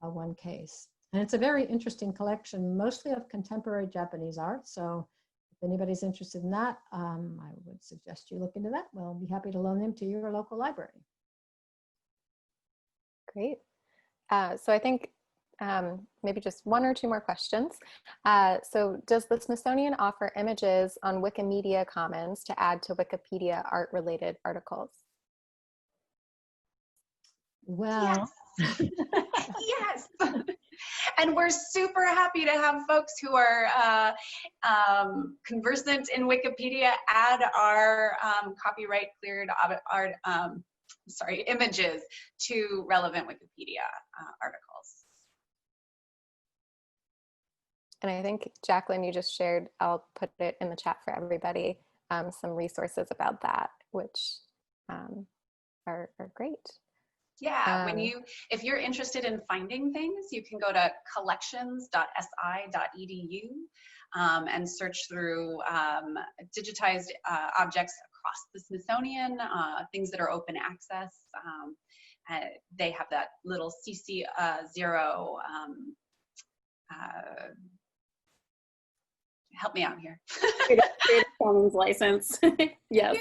one case. And it's a very interesting collection, mostly of contemporary Japanese art. So if anybody's interested in that, I would suggest you look into that. We'll be happy to loan them to your local library. Great. So I think maybe just one or two more questions. So does the Smithsonian offer images on Wikimedia Commons to add to Wikipedia art-related articles? Well, yes. Yes. And we're super happy to have folks who are conversant in Wikipedia add our copyright cleared art, images to relevant Wikipedia articles. And I think, Jacqueline, you just shared, I'll put it in the chat for everybody, some resources about that, which are great. Yeah, if you're interested in finding things, you can go to collections.si.edu and search through digitized objects across the Smithsonian, things that are open access. They have that little CC0, help me out here. Creative Commons license. Yes.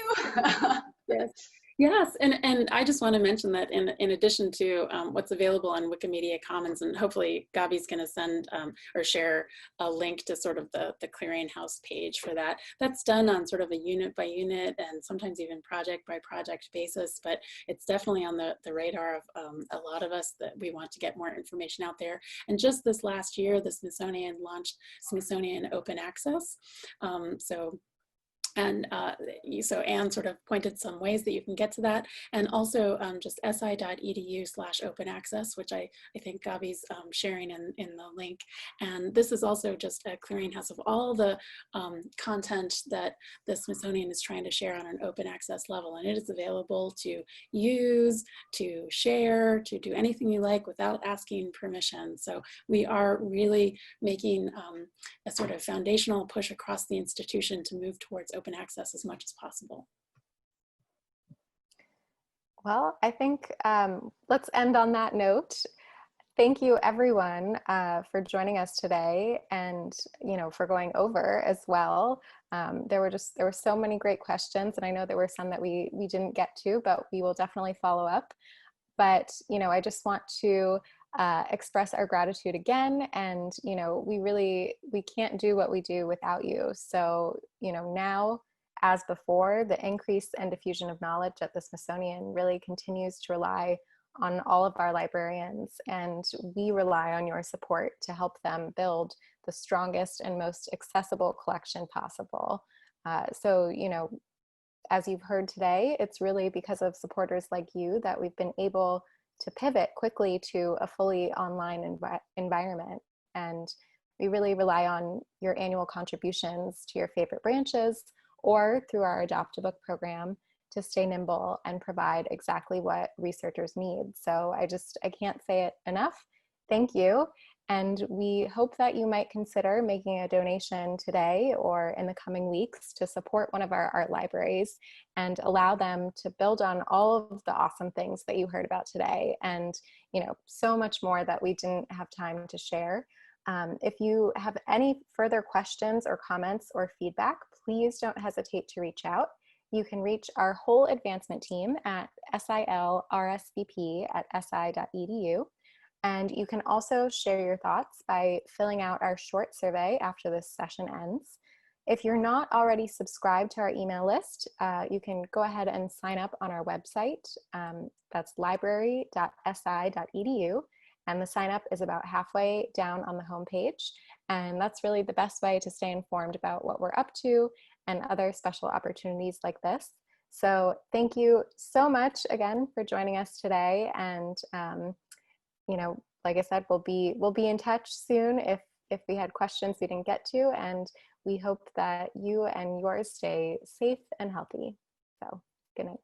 Yes. Yes, and I just want to mention that in addition to what's available on Wikimedia Commons, and hopefully Gabi's going to send or share a link to sort of the clearinghouse page for that. That's done on sort of a unit by unit and sometimes even project by project basis, but it's definitely on the radar of a lot of us that we want to get more information out there. And just this last year, the Smithsonian launched Smithsonian Open Access. So Anne sort of pointed some ways that you can get to that, and also just si.edu/open access, which I think Gabi's sharing in the link. And this is also just a clearinghouse of all the content that the Smithsonian is trying to share on an open access level, and it is available to use, to share, to do anything you like without asking permission. So we are really making a sort of foundational push across the institution to move towards open access as much as possible. Well, I think let's end on that note. Thank you, everyone, for joining us today, and for going over as well. There were so many great questions, and I know there were some that we didn't get to, but we will definitely follow up. But I just want to express our gratitude again, and we can't do what we do without you. So now, as before, the increase and diffusion of knowledge at the Smithsonian really continues to rely on all of our librarians, and we rely on your support to help them build the strongest and most accessible collection possible. So, as you've heard today, it's really because of supporters like you that we've been able to pivot quickly to a fully online environment. And we really rely on your annual contributions to your favorite branches or through our Adopt a Book program to stay nimble and provide exactly what researchers need. So I can't say it enough. Thank you. And we hope that you might consider making a donation today or in the coming weeks to support one of our art libraries and allow them to build on all of the awesome things that you heard about today, and so much more that we didn't have time to share. If you have any further questions or comments or feedback, please don't hesitate to reach out. You can reach our whole advancement team at silrsvp@si.edu. And you can also share your thoughts by filling out our short survey after this session ends. If you're not already subscribed to our email list, you can go ahead and sign up on our website. That's library.si.edu. And the sign up is about halfway down on the homepage. And that's really the best way to stay informed about what we're up to and other special opportunities like this. So thank you so much again for joining us today. And like I said, we'll be in touch soon if we had questions we didn't get to, and we hope that you and yours stay safe and healthy. So good night.